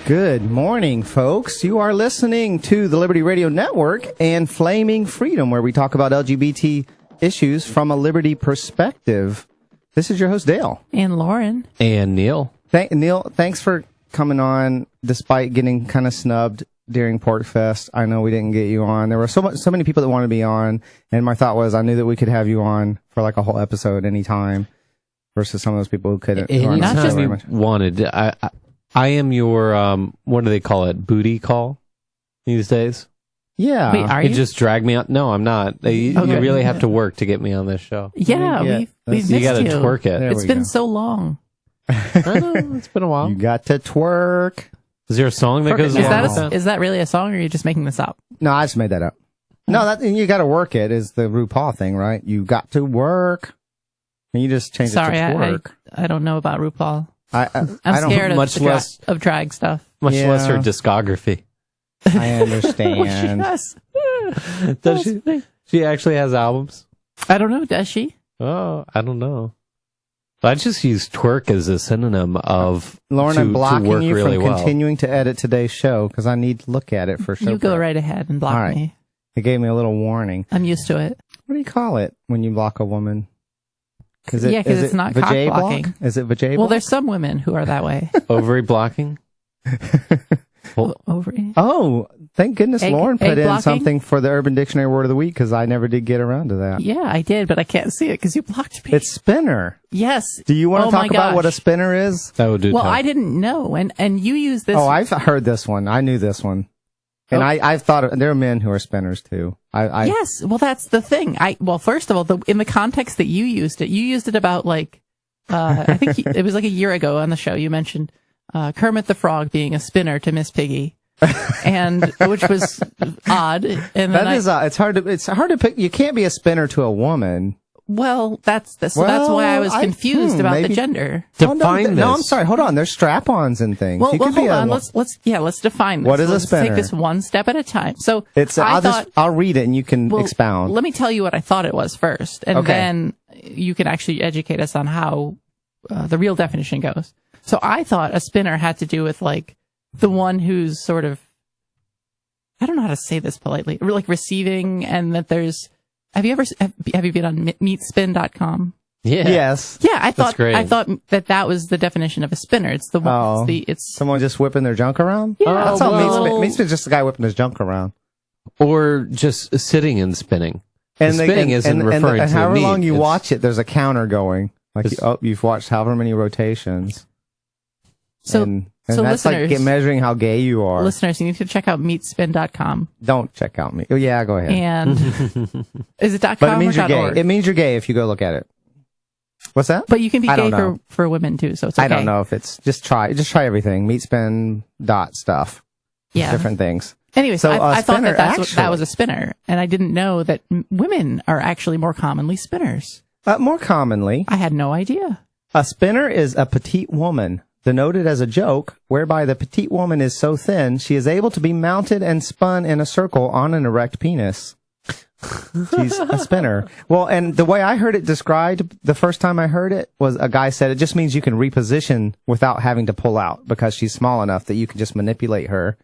Good morning, folks. You are listening to the Liberty Radio Network and Flaming Freedom, where we talk about LGBT issues from a liberty perspective. This is your host, Dale. And Lauren. And Neal. Neal, thanks for coming on, despite getting kind of snubbed during PorkFest. I know we didn't get you on. There were so many people that wanted to be on, and my thought was I knew that we could have you on for like a whole episode anytime versus some of those people who couldn't. Anytime you wanted. I am your, what do they call it, booty call these days? Yeah. Wait, are you? Just drag me out. No, I'm not. You really have to work to get me on this show. Yeah, we've missed you. You got to twerk it. It's been so long. I know, it's been a while. You got to twerk. Is there a song that goes along with that? Is that really a song, or are you just making this up? No, I just made that up. No, you got to work it is the RuPaul thing, right? You got to work. And you just change it to twerk. I don't know about RuPaul. I'm scared of drag stuff. Much less her discography. I understand. Does she? She actually has albums? I don't know. Does she? Oh, I don't know. I just use twerk as a synonym of Lauren, I'm blocking you really from continuing to edit today's show because I need to look at it for sure. You go right ahead and block me. It gave me a little warning. I'm used to it. What do you call it when you block a woman? Because it's not cock blocking. Is it vajay block? Well, there's some women who are that way. Ovary blocking? Ovary? Oh, thank goodness Lauren put in blocking? Something for the Urban Dictionary Word of the Week because I never did get around to that. Yeah, I did, but I can't see it because you blocked me. It's spinner. Yes. Do you want to talk about what a spinner is? That would do. Well, I didn't know, and you use this. Oh, I've heard this one. I knew this one. And I've thought there are men who are spinners too. Yes, well, that's the thing. First of all, in the context that you used it about like, I think it was like a year ago on the show. You mentioned Kermit the Frog being a spinner to Miss Piggy, and which was odd. And that is it's hard to pick. You can't be a spinner to a woman. Well, that's why I was confused about the gender. Define this. No, I'm sorry. Hold on. There's strap-ons and things. Well, hold on. Let's define this. What is a spinner? Let's take this one step at a time. So I'll read it and you can expound. Let me tell you what I thought it was first, and then you can actually educate us on how the real definition goes. So I thought a spinner had to do with like the one who's sort of, I don't know how to say this politely, like receiving, and that there's. Have you been on meetspin.com? Yeah. Yes. Yeah, I thought that was the definition of a spinner. It's the one. It's someone just whipping their junk around. Yeah. That's how Meetspin is just a guy whipping his junk around, or just sitting and spinning. And spinning isn't referring to. And however long you watch it, there's a counter going. Like you've watched however many rotations. So that's listeners, like measuring how gay you are. Listeners, you need to check out meetspin.com. Don't check out me. Oh, yeah, go ahead. And is it .com but it means or you're gay. .org? It means you're gay if you go look at it. What's that? But you can be gay for women too, so it's okay. I don't know if it's just try everything. Meetspin stuff. Yeah. Different things. Anyway, so I thought that was a spinner, and I didn't know that women are actually more commonly spinners. More commonly. I had no idea. A spinner is a petite woman, denoted as a joke, whereby the petite woman is so thin she is able to be mounted and spun in a circle on an erect penis. She's a spinner. Well, and the way I heard it described the first time I heard it was a guy said it just means you can reposition without having to pull out because she's small enough that you can just manipulate her.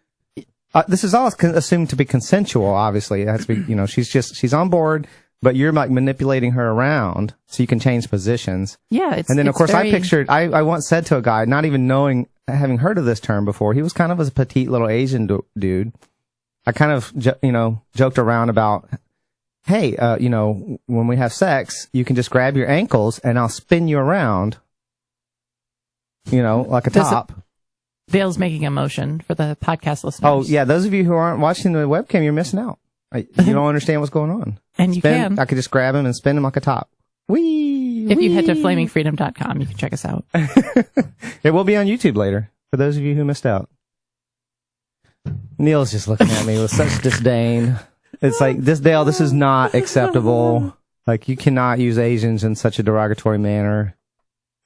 This is all assumed to be consensual, obviously. It has to be, she's on board, but you're like manipulating her around so you can change positions. Yeah. And then, of course, I once said to a guy, not even having heard of this term before, he was kind of a petite little Asian dude. I kind of, joked around about, hey, when we have sex, you can just grab your ankles and I'll spin you around, like a top. Dale's making a motion for the podcast listeners. Oh, yeah. Those of you who aren't watching the webcam, you're missing out. You don't understand what's going on. And you can. I could just grab him and spin him like a top. Whee! If you head to flamingfreedom.com, you can check us out. It will be on YouTube later, for those of you who missed out. Neal's just looking at me with such disdain. It's like, Dale, this is not acceptable. Like, you cannot use Asians in such a derogatory manner.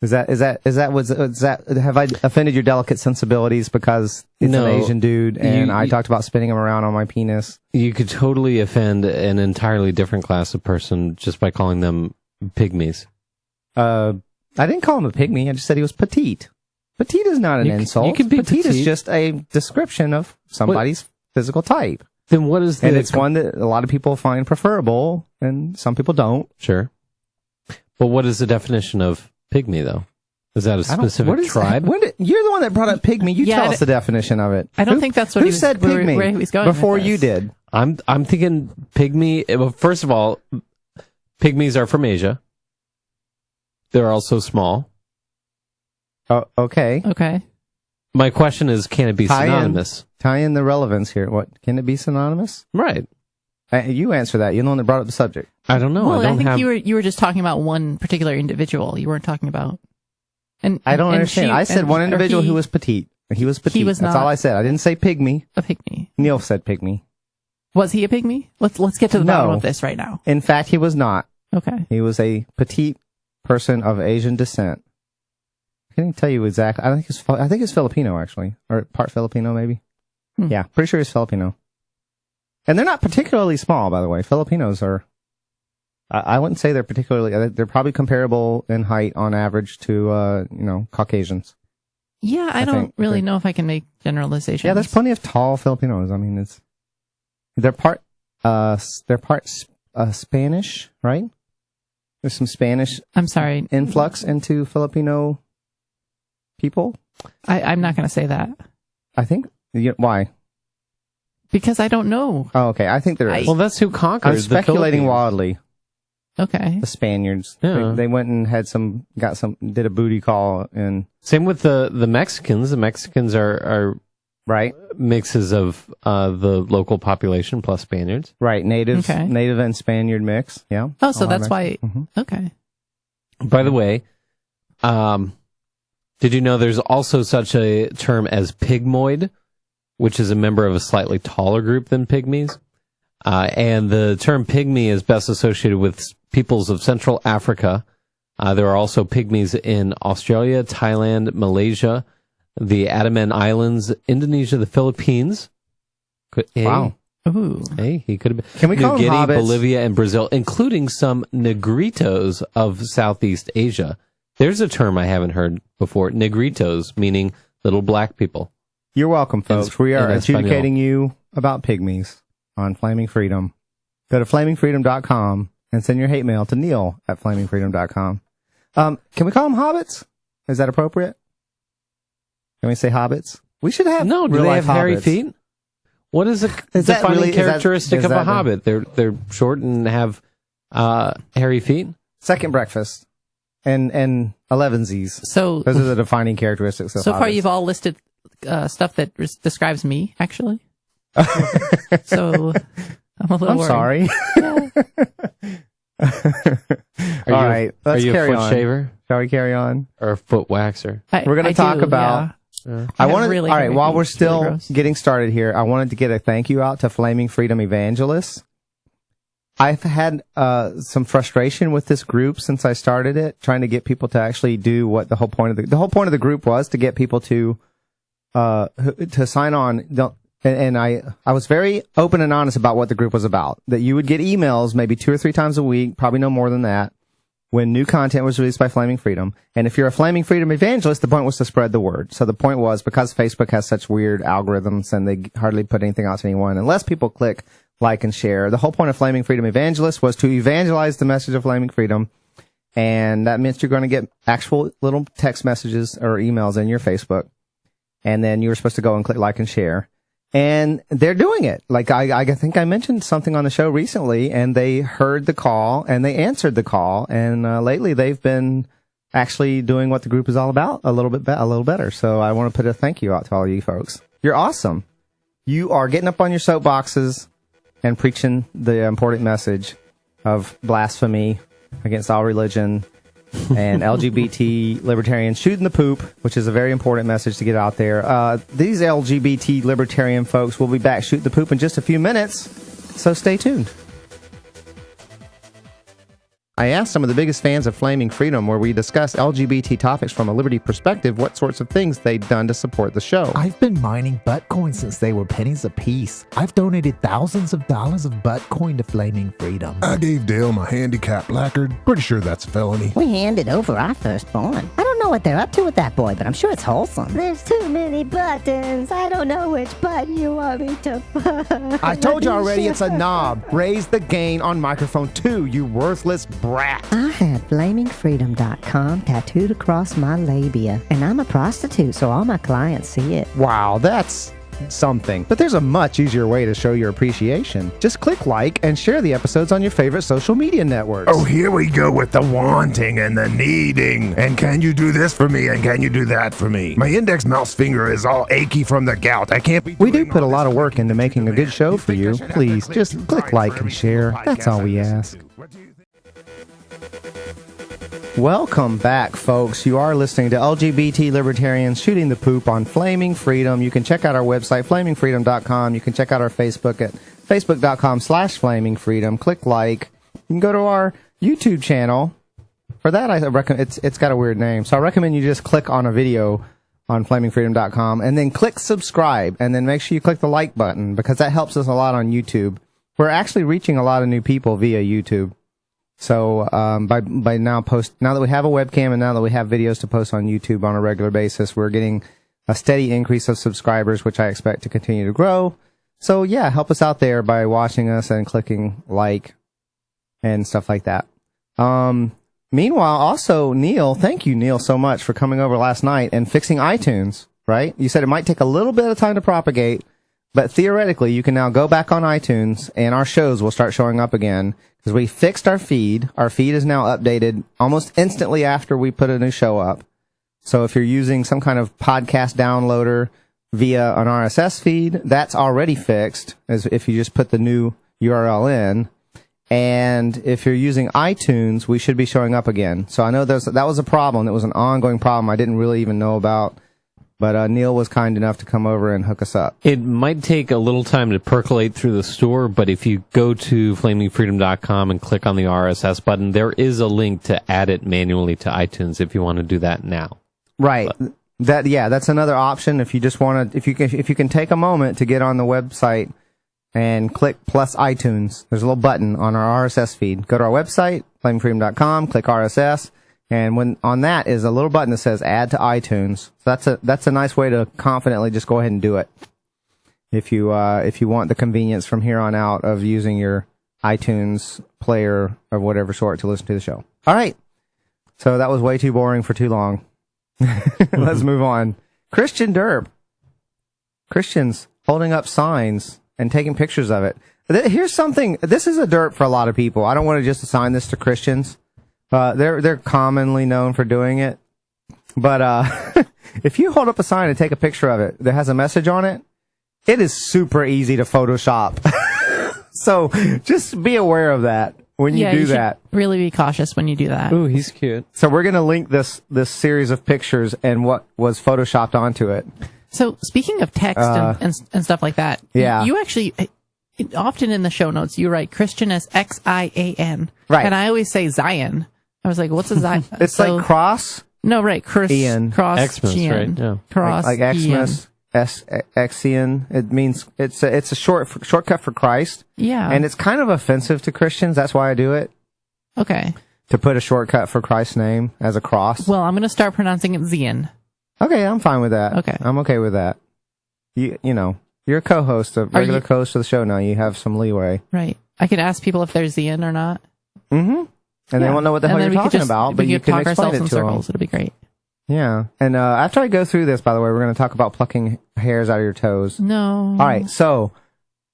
Have I offended your delicate sensibilities because it's an Asian dude and I talked about spinning him around on my penis? You could totally offend an entirely different class of person just by calling them pygmies. I didn't call him a pygmy. I just said he was petite. Petite is not an insult. You can be petite is petite. just a description of somebody's physical type. Then what is the... And it's one that a lot of people find preferable, and some people don't. Sure. But what is the definition of pygmy, though? Is that a specific tribe? You're the one that brought up pygmy. You tell us the definition of it. I don't think that's what who said pygmy where he was going before with you this. did. I'm thinking pygmy. Well, first of all, pygmies are from Asia. They're also small. Oh, okay. Okay. My question is, can it be synonymous? Tie in the relevance here. What can it be synonymous? Right. You answer that. You're the one that brought up the subject. I don't know. Well, I think you were just talking about one particular individual. You weren't talking about. And I don't understand. I said one individual who was petite. He was petite. That's all I said. I didn't say pygmy. A pygmy. Neal said pygmy. Was he a pygmy? Let's get to the bottom of this right now. In fact, he was not. Okay. He was a petite person of Asian descent. I can't even tell you exactly. I think it's Filipino, actually. Or part Filipino, maybe. Yeah, pretty sure he's Filipino. And they're not particularly small, by the way. Filipinos are... I wouldn't say they're particularly... They're probably comparable in height on average to, Caucasians. Yeah, I don't really know if I can make generalizations. Yeah, there's plenty of tall Filipinos. I mean, they're part Spanish, right? There's some Spanish. I'm sorry. Influx into Filipino people. I'm not going to say that. I think. Why? Because I don't know. Oh, okay. I think there is. Well, that's who conquered. I'm speculating wildly. Okay. The Spaniards. Yeah. They went and did a booty call, and same with the Mexicans. The Mexicans are right mixes of the local population plus Spaniards. Right, native and Spaniard mix. Yeah. Oh, so that's why. Mm-hmm. Okay. By the way, did you know there's also such a term as pygmoid, which is a member of a slightly taller group than pygmies? And the term pygmy is best associated with peoples of Central Africa. There are also pygmies in Australia, Thailand, Malaysia, the Andaman Islands, Indonesia, the Philippines. Wow. Ooh. Hey, he could have been. Can we call New them Guinea, hobbits? Bolivia, and Brazil, including some Negritos of Southeast Asia. There's a term I haven't heard before. Negritos, meaning little black people. You're welcome, folks. We are adjudicating you about pygmies on Flaming Freedom. Go to flamingfreedom.com and send your hate mail to Neal@flamingfreedom.com. Can we call them hobbits? Is that appropriate? Can we say hobbits? We should have No, do they have hairy feet? What is a defining characteristic of a hobbit? They're short and have hairy feet? Second breakfast and 11sies. So those are the defining characteristics of so hobbits. far you've all listed stuff that describes me, actually. So I'm a little worried. Sorry. All right, let's are you carry a foot on. shaver? Shall we carry on? Or a foot waxer? We're going to talk about... Yeah. I wanted, really all right, while we're still really getting started here, I wanted to get a thank you out to Flaming Freedom Evangelists. I've had some frustration with this group since I started it, trying to get people to actually do what the whole point of the group was, to get people to sign on. And I was very open and honest about what the group was about. That you would get emails maybe 2 or 3 times a week, probably no more than that, when new content was released by Flaming Freedom. And if you're a Flaming Freedom evangelist, the point was to spread the word. So the point was, because Facebook has such weird algorithms and they hardly put anything out to anyone, unless people click like and share, the whole point of Flaming Freedom Evangelist was to evangelize the message of Flaming Freedom. And that means you're going to get actual little text messages or emails in your Facebook. And then you were supposed to go and click like and share. And they're doing it. Like, I think I mentioned something on the show recently, and they heard the call and they answered the call. And lately they've been actually doing what the group is all about a little better. So I want to put a thank you out to all you folks. You're awesome. You are getting up on your soapboxes and preaching the important message of blasphemy against all religion and LGBT libertarians shooting the poop, which is a very important message to get out there. These LGBT libertarian folks will be back shooting the poop in just a few minutes, so stay tuned. I asked some of the biggest fans of Flaming Freedom, where we discuss LGBT topics from a liberty perspective, what sorts of things they'd done to support the show. I've been mining buttcoins since they were pennies a piece. I've donated thousands of dollars of buttcoin to Flaming Freedom. I gave Dale my handicap placard. Pretty sure that's a felony. We handed over our firstborn. I don't know know what they're up to with that boy, but I'm sure it's wholesome. There's too many buttons. I don't know which button you want me to push. I told you already, it's a knob. Raise the gain on microphone 2, you worthless brat. I have flamingfreedom.com tattooed across my labia, and I'm a prostitute, so all my clients see it. Wow, that's something. But there's a much easier way to show your appreciation. Just click like and share the episodes on your favorite social media networks. Oh, here we go with the wanting and the needing. And can you do this for me? And can you do that for me? My index mouse finger is all achy from the gout. I can't be. We do put a lot of work into making a good show for you. Please, just click like and share. That's all we ask. Welcome back, folks. You are listening to LGBT Libertarians Shooting the Poop on Flaming Freedom. You can check out our website, flamingfreedom.com. You can check out our Facebook at facebook.com/flamingfreedom. Click like. You can go to our YouTube channel. For that, I recommend it's got a weird name, so I recommend you just click on a video on flamingfreedom.com and then click subscribe, and then make sure you click the like button because that helps us a lot on YouTube. We're actually reaching a lot of new people via YouTube. So by now that we have a webcam and now that we have videos to post on YouTube on a regular basis, we're getting a steady increase of subscribers, which I expect to continue to grow. So yeah, help us out there by watching us and clicking like and stuff like that. Meanwhile, also Neal, thank you Neal so much for coming over last night and fixing iTunes, right? You said it might take a little bit of time to propagate, but theoretically you can now go back on iTunes and our shows will start showing up again. Because we fixed our feed. Our feed is now updated almost instantly after we put a new show up. So if you're using some kind of podcast downloader via an RSS feed, that's already fixed, as if you just put the new URL in. And if you're using iTunes, we should be showing up again. So I know that was a problem. It was an ongoing problem I didn't really even know about. But Neal was kind enough to come over and hook us up. It might take a little time to percolate through the store, but if you go to flamingfreedom.com and click on the RSS button, there is a link to add it manually to iTunes if you want to do that now. Right. That's another option if you just want to, if you can take a moment to get on the website and click plus iTunes. There's a little button on our RSS feed. Go to our website, flamingfreedom.com, click RSS. And when on that is a little button that says add to iTunes. So that's a nice way to confidently just go ahead and do it. If you want the convenience from here on out of using your iTunes player of whatever sort to listen to the show. All right. So that was way too boring for too long. Let's move on. Christian derp. Christians holding up signs and taking pictures of it. Here's something. This is a derp for a lot of people. I don't want to just assign this to Christians. They're commonly known for doing it. But, if you hold up a sign and take a picture of it that has a message on it, it is super easy to Photoshop. So just be aware of that when you do that. Really be cautious when you do that. Ooh, he's cute. So we're going to link this series of pictures and what was Photoshopped onto it. So speaking of text and stuff like that, yeah. You actually, often in the show notes, you write Christian as Xian. Right. And I always say Zion. I was like, what's a Zion? It's like cross. No, right. Ian. Cross. Xmas, Xian. right? Yeah. Cross. Like Xmas. Xian. It means it's a shortcut for Christ. Yeah. And it's kind of offensive to Christians. That's why I do it. Okay. To put a shortcut for Christ's name as a cross. Well, I'm going to start pronouncing it Xian. Okay, I'm fine with that. Okay. I'm okay with that. You know, you're a co-host, a regular co-host of the show now. You have some leeway. Right. I can ask people if they're Xian or not. Mm-hmm. And they won't know what the hell you're talking about, but you can explain it to them. It'll be great. Yeah. And after I go through this, by the way, we're going to talk about plucking hairs out of your toes. No. All right. So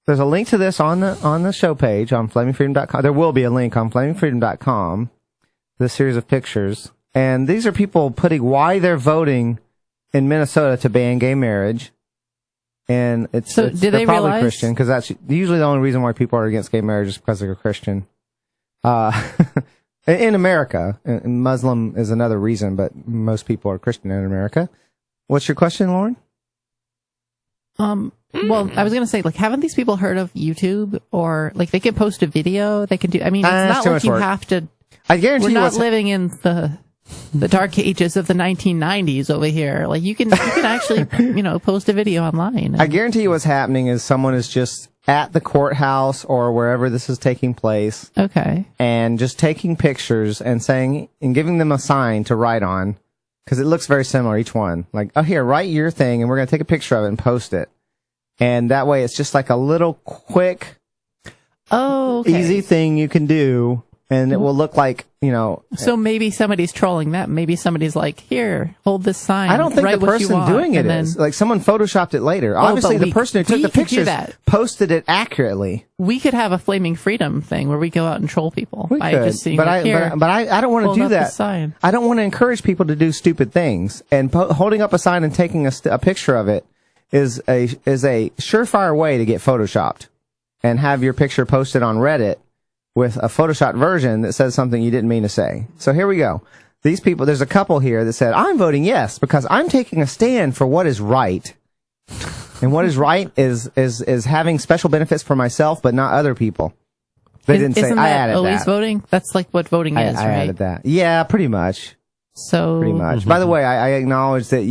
there's a link to this on the show page on flamingfreedom.com. There will be a link on flamingfreedom.com. This series of pictures, and these are people putting why they're voting in Minnesota to ban gay marriage. And do they're they probably realize? Christian, because that's usually the only reason why people are against gay marriage is because they're Christian. In America, and Muslim is another reason, but most people are Christian in America. What's your question, Lauren? Well, I was going to say, like, haven't these people heard of YouTube? Or, like, they can post a video, they can do, I mean, it's not like you have to, I guarantee we're not living in the dark ages of the 1990s over here. Like, you can actually, post a video online. I guarantee you what's happening is someone is just at the courthouse or wherever this is taking place. Okay. And just taking pictures and giving them a sign to write on, because it looks very similar, each one. Like, oh, here, write your thing, and we're going to take a picture of it and post it. And that way, it's just like a little quick, easy thing you can do, and it will look like, So maybe somebody's trolling that. Maybe somebody's like, here, hold this sign. I don't think the person doing it is. Like, someone photoshopped it later. Obviously, the person who took the pictures posted it accurately. We could have a Flaming Freedom thing where we go out and troll people by could, just seeing but I don't want to do that. Sign. I don't want to encourage people to do stupid things. And holding up a sign and taking a picture of it is a surefire way to get photoshopped and have your picture posted on Reddit with a photoshopped version that says something you didn't mean to say. So here we go. These people, there's a couple here that said, I'm voting yes because I'm taking a stand for what is right. And what is right is having special benefits for myself, but not other people. They didn't say, I added that. Always voting? That's like what voting is, right? I added that. Yeah, pretty much. Pretty much. By the way, I acknowledge that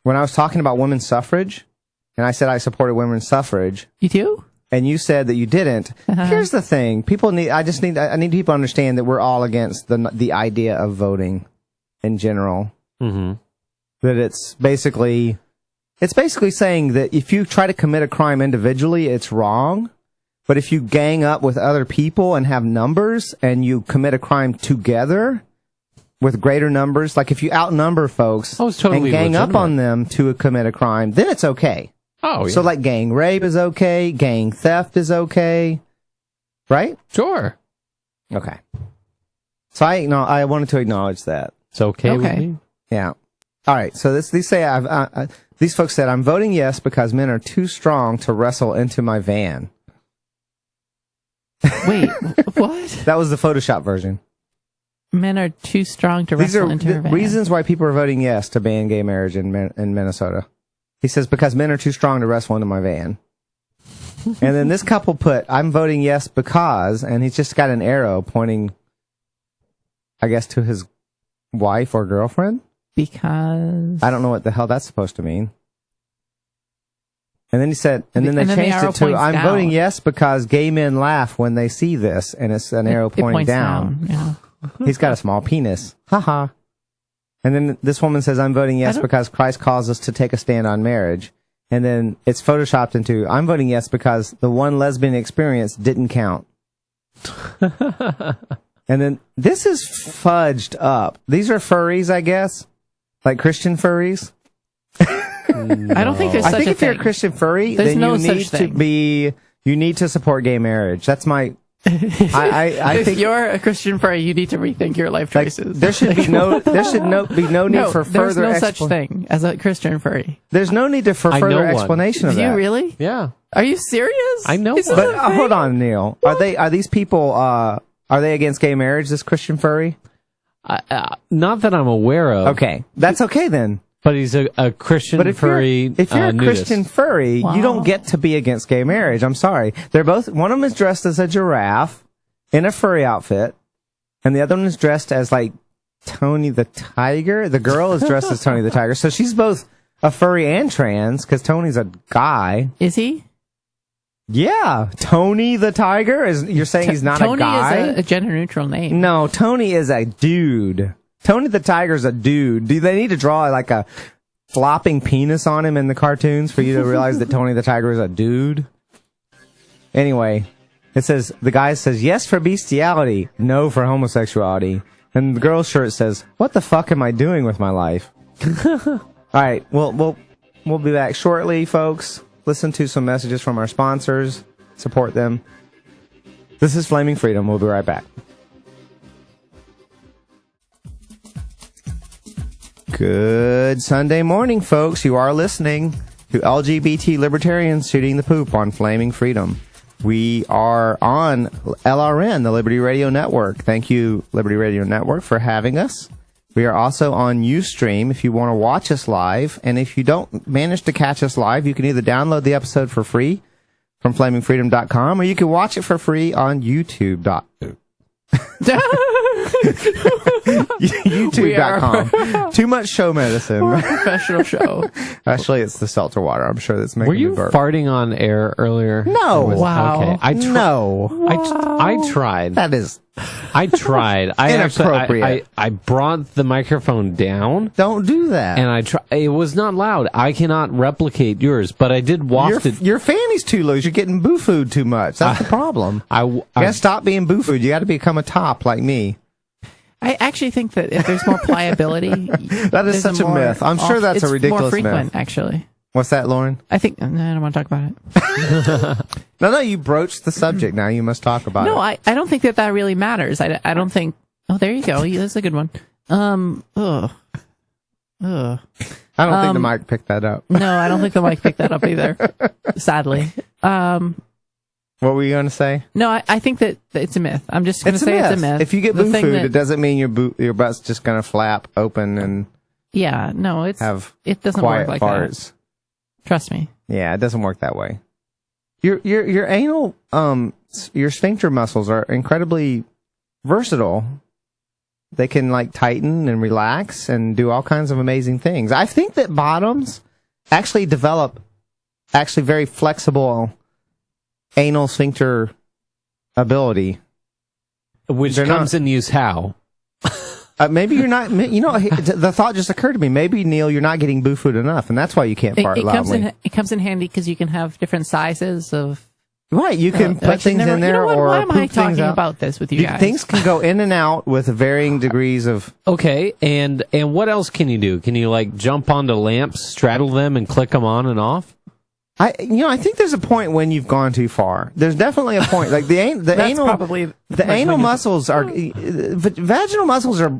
when I was talking about women's suffrage, and I said I supported women's suffrage. You do? And you said that you didn't. Here's the thing. I need people to understand that we're all against the idea of voting in general. Mm-hmm. That it's basically saying that if you try to commit a crime individually, it's wrong. But if you gang up with other people and have numbers and you commit a crime together with greater numbers, like if you outnumber folks and gang up on them to commit a crime, then it's okay. Oh, yeah. So like gang rape is okay, gang theft is okay, right? Sure. Okay. So I wanted to acknowledge that. It's okay with me. Yeah. All right. So these folks said, I'm voting yes because men are too strong to wrestle into my van. Wait, what? That was the Photoshop version. Men are too strong to wrestle into her van. Reasons why people are voting yes to ban gay marriage in Minnesota. He says, because men are too strong to wrestle into my van. And then this couple put, I'm voting yes because, and he's just got an arrow pointing, I guess, to his wife or girlfriend. Because I don't know what the hell that's supposed to mean. And then he said, and then they changed it to, I'm voting yes because gay men laugh when they see this. And it's an arrow pointing down. Yeah. He's got a small penis. Ha. And then this woman says, I'm voting yes because Christ calls us to take a stand on marriage. And then it's photoshopped into, I'm voting yes because the one lesbian experience didn't count. And then this is fudged up. These are furries, I guess. Like Christian furries. No. I don't think there's such a thing. I think if you're a Christian furry, there's then no you need to support gay marriage. That's my... I think you're a Christian furry, you need to rethink your life choices. There should be no need for further. There's no such thing as a Christian furry. There's no need for further explanation of that. Do you really? Yeah. Are you serious? I know. But hold on, Neal. Are these people? Are they against gay marriage? This Christian furry? Not that I'm aware of. Okay, that's okay then. But he's a Christian furry. If you're a nudist. Christian furry, you don't get to be against gay marriage. I'm sorry. They're both. One of them is dressed as a giraffe in a furry outfit, and the other one is dressed as like Tony the Tiger. The girl is dressed as Tony the Tiger, so she's both a furry and trans because Tony's a guy. Is he? Yeah, Tony the Tiger. You're saying he's not a guy? Tony is a gender neutral name. No, Tony is a dude. Tony the Tiger's a dude. Do they need to draw like a flopping penis on him in the cartoons for you to realize that Tony the Tiger is a dude? Anyway, the guy says yes for bestiality, no for homosexuality. And the girl's shirt says, what the fuck am I doing with my life? All right, we'll be back shortly, folks. Listen to some messages from our sponsors. Support them. This is Flaming Freedom. We'll be right back. Good Sunday morning, folks. You are listening to LGBT libertarians shooting the poop on Flaming Freedom. We are on LRN, the Liberty Radio Network. Thank you, Liberty Radio Network, for having us. We are also on Ustream if you want to watch us live. And if you don't manage to catch us live, you can either download the episode for free from flamingfreedom.com or you can watch it for free on YouTube. YouTube.com. Too much show medicine. Professional show. Actually, it's the seltzer water. I'm sure that's making Were you me burp. farting on air earlier? No. Wow. Okay. I tried. That is I tried. I Inappropriate. actually, I brought the microphone down don't do that. and I tried. It was not loud. I cannot replicate yours, but I did waft it. Your fanny's too loose. You're getting boo food too much. That's the problem. You gotta stop being boo food. You gotta become a top like me. I actually think that if there's more pliability, That is such a myth. I'm sure that's a ridiculous more frequent, myth. Actually. What's that, Lauren? I think, no, I don't want to talk about it. No, you broached the subject. Now you must talk about it. No, I don't think that really matters. I don't think, oh, there you go. That's a good one. I don't think the mic picked that up. No, I don't think the mic picked that up either, sadly. What were you going to say? No, I think that it's a myth. I'm just going to say it's a myth. If you get The boo thing food, that- it doesn't mean your butt's just going to flap open and Yeah, no, it doesn't quiet work like farts. that. Trust me. Yeah, it doesn't work that way. Your anal your sphincter muscles are incredibly versatile. They can like tighten and relax and do all kinds of amazing things. I think that bottoms actually develop very flexible anal sphincter ability. Which They're comes in use how? Maybe you're not. The thought just occurred to me. Maybe Neal, you're not getting boo food enough, and that's why you can't fart loudly. It comes in handy because you can have different sizes of. Right, you can put actually, things in there, or why am I poop things talking out. about this with you guys? Things can go in and out with varying degrees of. Okay, and what else can you do? Can you like jump onto lamps, straddle them, and click them on and off? I think there's a point when you've gone too far. There's definitely a point. Like the That's anal, probably the anal muscles are vaginal muscles are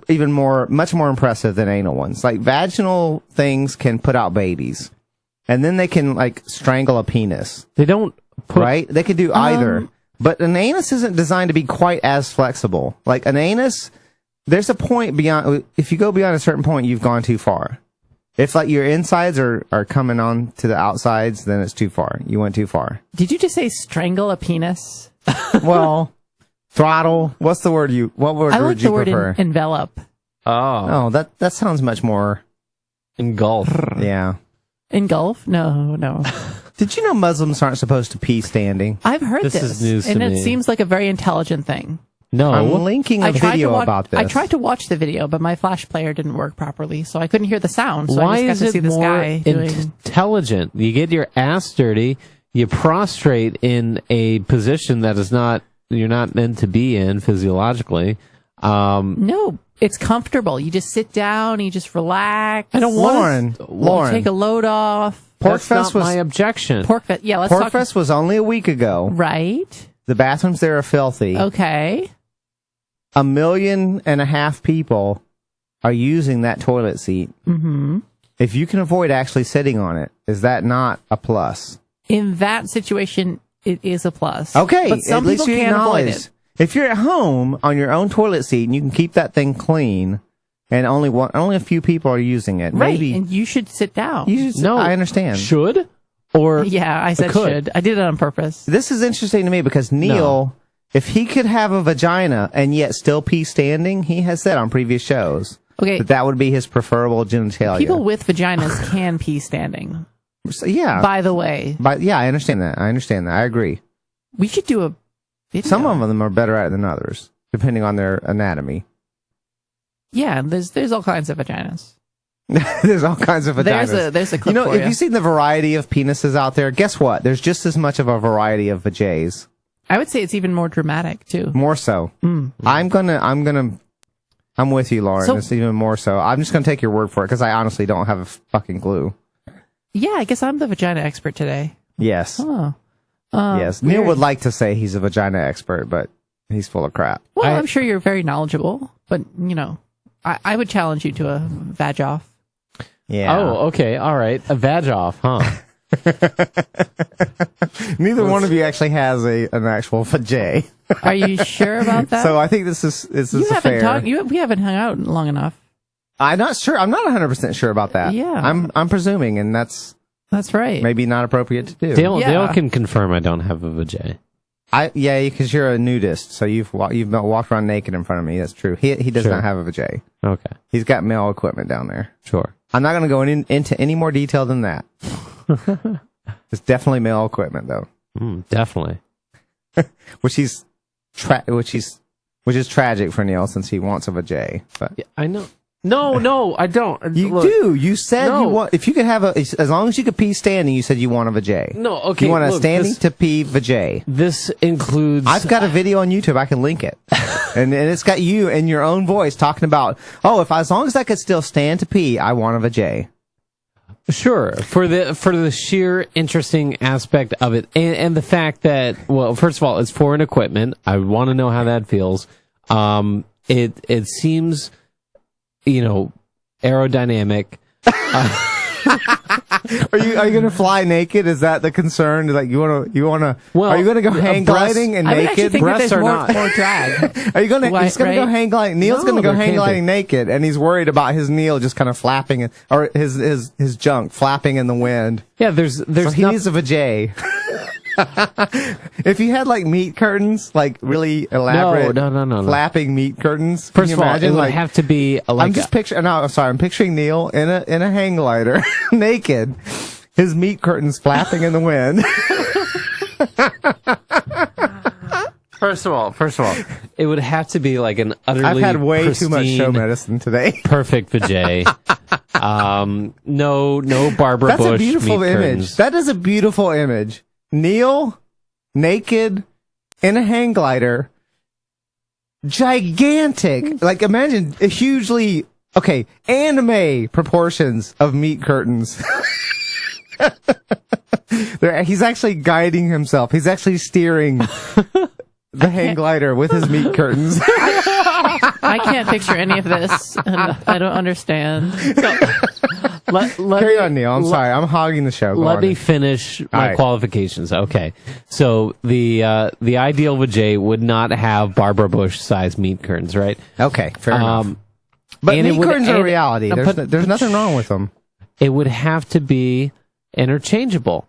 much more impressive than anal ones. Like vaginal things can put out babies, and then they can like strangle a penis. They don't put. Right? They could do either. But an anus isn't designed to be quite as flexible. Like an anus, there's a point beyond. If you go beyond a certain point, you've gone too far. If like your insides are coming on to the outsides, then it's too far. You went too far. Did you just say strangle a penis? Well, throttle. What's the word I like would the you word prefer? envelop. Oh, Oh, that sounds much more. engulf. Yeah. Engulf? No. Did you know Muslims aren't supposed to pee standing? I've heard This this. is news to and me. it seems like a very intelligent thing. No, I'm linking a I tried video to about this. I tried to watch the video, but my flash player didn't work properly, so I couldn't hear the sound. So why I is just got to it see this more guy doing. intelligent? You get your ass dirty, you prostrate in a position that is not you're not meant to be in physiologically. No, it's comfortable. You just sit down, you just relax. I don't want Lauren, Take a load off. Pork That's Fest not was my objection. Pork Fest. Yeah, let's Pork talk. Fest was only a week ago. Right. The bathrooms there are filthy. Okay. 1.5 million people are using that toilet seat. Mm-hmm. If you can avoid actually sitting on it, is that not a plus? In that situation, it is a plus. Okay, but some at least people you can't avoid acknowledge. it. If you're at home on your own toilet seat and you can keep that thing clean, and only a few people are using it, Right, maybe and you should sit down. you should. No, I understand. Should or Yeah, I said could. should. I did it on purpose. This is interesting to me because Neal, if he could have a vagina and yet still pee standing, he has said on previous shows Okay, that would be his preferable genitalia. people with vaginas can pee standing. So, yeah, By the way, I understand that. I agree. we should do a video. Some of them are better at it than others, depending on their anatomy. Yeah, there's all kinds of vaginas. There's all kinds of vaginas. There's a clip for if you. you've seen the variety of penises out there, guess what? There's just as much of a variety of vajays. I would say it's even more dramatic too. More so. Mm. I'm with you, Lauren. So- it's even more so. I'm just gonna take your word for it because I honestly don't have a fucking clue. Yeah, I guess I'm the vagina expert today. Yes. Oh, Yes. Neal would like to say he's a vagina expert, but he's full of crap. Well, I'm sure you're very knowledgeable, but I would challenge you to a vag off. Yeah. Oh, okay, all right, a vag off, huh? Neither one of you actually has an actual vajay. Are you sure about that? So I think this is you haven't fair. talked. We haven't hung out long enough. I'm not sure. I'm not 100% sure about that. Yeah. I'm presuming, and that's That's right. maybe not appropriate to do. Dale Yeah. can confirm I don't have a vajay. Yeah, because you're a nudist, so you've walked around naked in front of me. That's true. He does not have a vajay. Okay. He's got male equipment down there. Sure. I'm not going to go into any more detail than that. It's definitely male equipment, though. Definitely. which is tragic for Neal since he wants a vajay. But Yeah, I know. No, I don't. you do. You said you want. If you could have as long as you could pee standing, you said you want a vajay. No, okay. You want a standing to pee vajay. This includes. I've got a video on YouTube. I can link it, and it's got you in your own voice talking about. Oh, as long as I could still stand to pee, I want a vajay. Sure, for the sheer interesting aspect of it, and the fact that, well, first of all, it's foreign equipment. I want to know how that feels. It seems, aerodynamic. Are you going to fly naked? Is that the concern? Like you want to? Well, are you going to go hang gliding and I would actually naked? think that Breasts there's are not. more drag. Are you going to? Right, He's going to go hang gliding. Neal's going to go there hang can't gliding naked, and he's worried about his Neal just kind of flapping, or his junk flapping in the wind. Yeah, there's So he needs a vajay. If you had like meat curtains, like really elaborate, no. flapping meat curtains. First can of you all, imagine? it would have to be I'm just picturing. No, I'm sorry. I'm picturing Neal in a hang glider, naked, his meat curtains flapping in the wind. First of all, it would have to be like an utterly. I've had way too much show pristine, medicine today. Perfect vajay. No Barbara That's Bush a beautiful meat image. curtains. That is a beautiful image. Neal, naked, in a hang glider, gigantic. Like imagine a hugely anime proportions of meat curtains. He's actually guiding himself. He's actually steering the hang glider with his meat curtains. I can't picture any of this, and I don't understand. Carry on, Neal. I'm sorry. I'm hogging the show. Let me finish my right. qualifications. Okay. So the ideal vajay would not have Barbara Bush size meat curtains, right? Okay, fair enough. But and it meat would- curtains are a and- reality. There's nothing wrong with them. It would have to be interchangeable.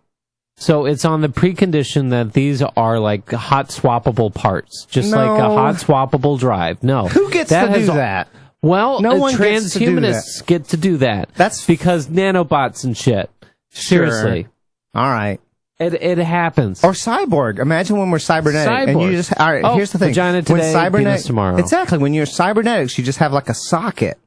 So it's on the precondition that these are like hot swappable parts, just like a No. hot swappable drive. No. Who gets to do that? Well, No one gets to do transhumanists get to do that. That's because nanobots and shit. Seriously. All right. It happens. Or cyborg. Imagine when we're cybernetic. And you Cyborg. just, all right, Oh, here's the thing. vagina today, penis tomorrow. Exactly. When you're cybernetics, you just have like a socket.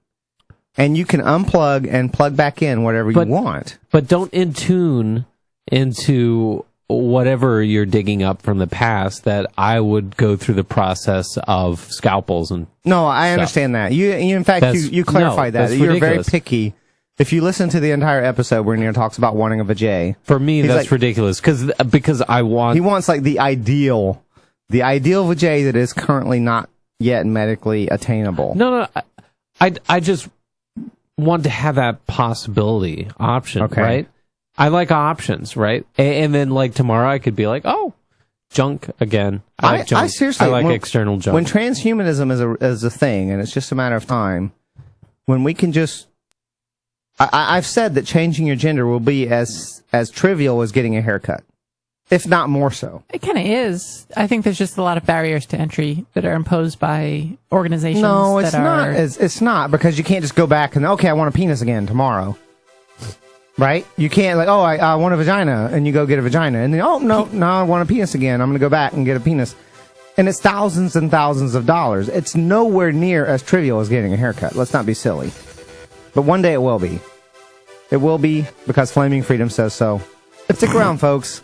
And you can unplug and plug back in whatever you want. But don't intune into whatever you're digging up from the past that I would go through the process of scalpels and No, I stuff. understand that. You in fact, That's- you clarified no, that. that's You're ridiculous. very picky. If you listen to the entire episode where Neal talks about wanting a vajay, For me, He's that's like- ridiculous because I want. he wants like the ideal vajay that is currently not yet medically attainable. No. I just want to have that possibility option, Okay. right? I like options, right? And then like tomorrow, I could be like, oh, junk again. I like junk. I seriously I like when- external junk. When transhumanism is a thing, and it's just a matter of time, when we can just, I've said that changing your gender will be as trivial as getting a haircut, if not more so. It kind of is. I think there's just a lot of barriers to entry that are imposed by organizations. No, it's that not. are, It's not because you can't just go back and okay, I want a penis again tomorrow. Right? You can't like, oh, I want a vagina, and you go get a vagina, and then no, I want a penis again. I'm going to go back and get a penis, and it's thousands and thousands of dollars. It's nowhere near as trivial as getting a haircut. Let's not be silly. But one day it will be. It will be because Flaming Freedom says so. Stick around, folks.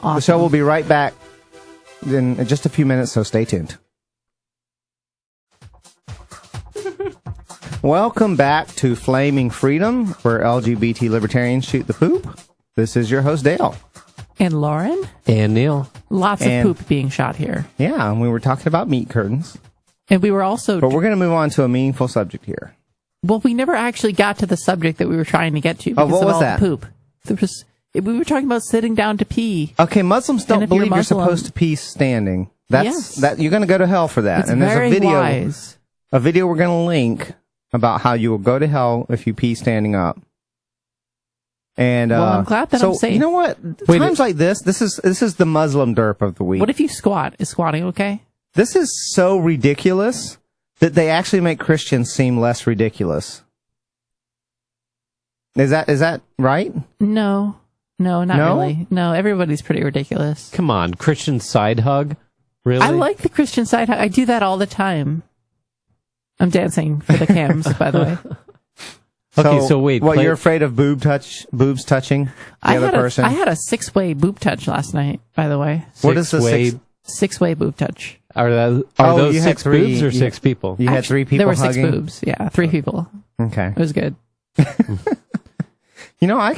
awesome. The show will be right back in just a few minutes, so stay tuned. Welcome back to Flaming Freedom, where LGBT libertarians shoot the poop. This is your host, Dale. And Lauren, and Neal. lots of And- poop being shot here. Yeah, and we were talking about meat curtains, And we were also, but we're going to move on to a meaningful subject here. well, we never actually got to the subject that we were trying to get to because what of was all that? the poop. We were talking about sitting down to pee. Okay, Muslims And don't if you're believe you're Muslim- supposed to pee standing. That's Yes. that you're going to go to hell for that. It's and there's very a video, wise. a video we're going to link about how you will go to hell if you pee standing up. And Well, I'm glad that so, I'm safe. you know what? Times like this is the Muslim derp of the week. What if you squat? Is squatting okay? This is so ridiculous that they actually make Christians seem less ridiculous. Is that right? No, not No? really. No, everybody's pretty ridiculous. Come on, Christian side hug? Really? I like the Christian side. I do that all the time. I'm dancing for the cams, by the way. Okay, so wait. What, you're afraid of boobs touching the other person? I had a 6-way boob touch last night, by the way. What is the Six-way boob touch. Are you those had 6 three- boobs or you- 6 people? You had 3 people There were hugging? 6 boobs. Yeah, 3 people. Okay. It was good. I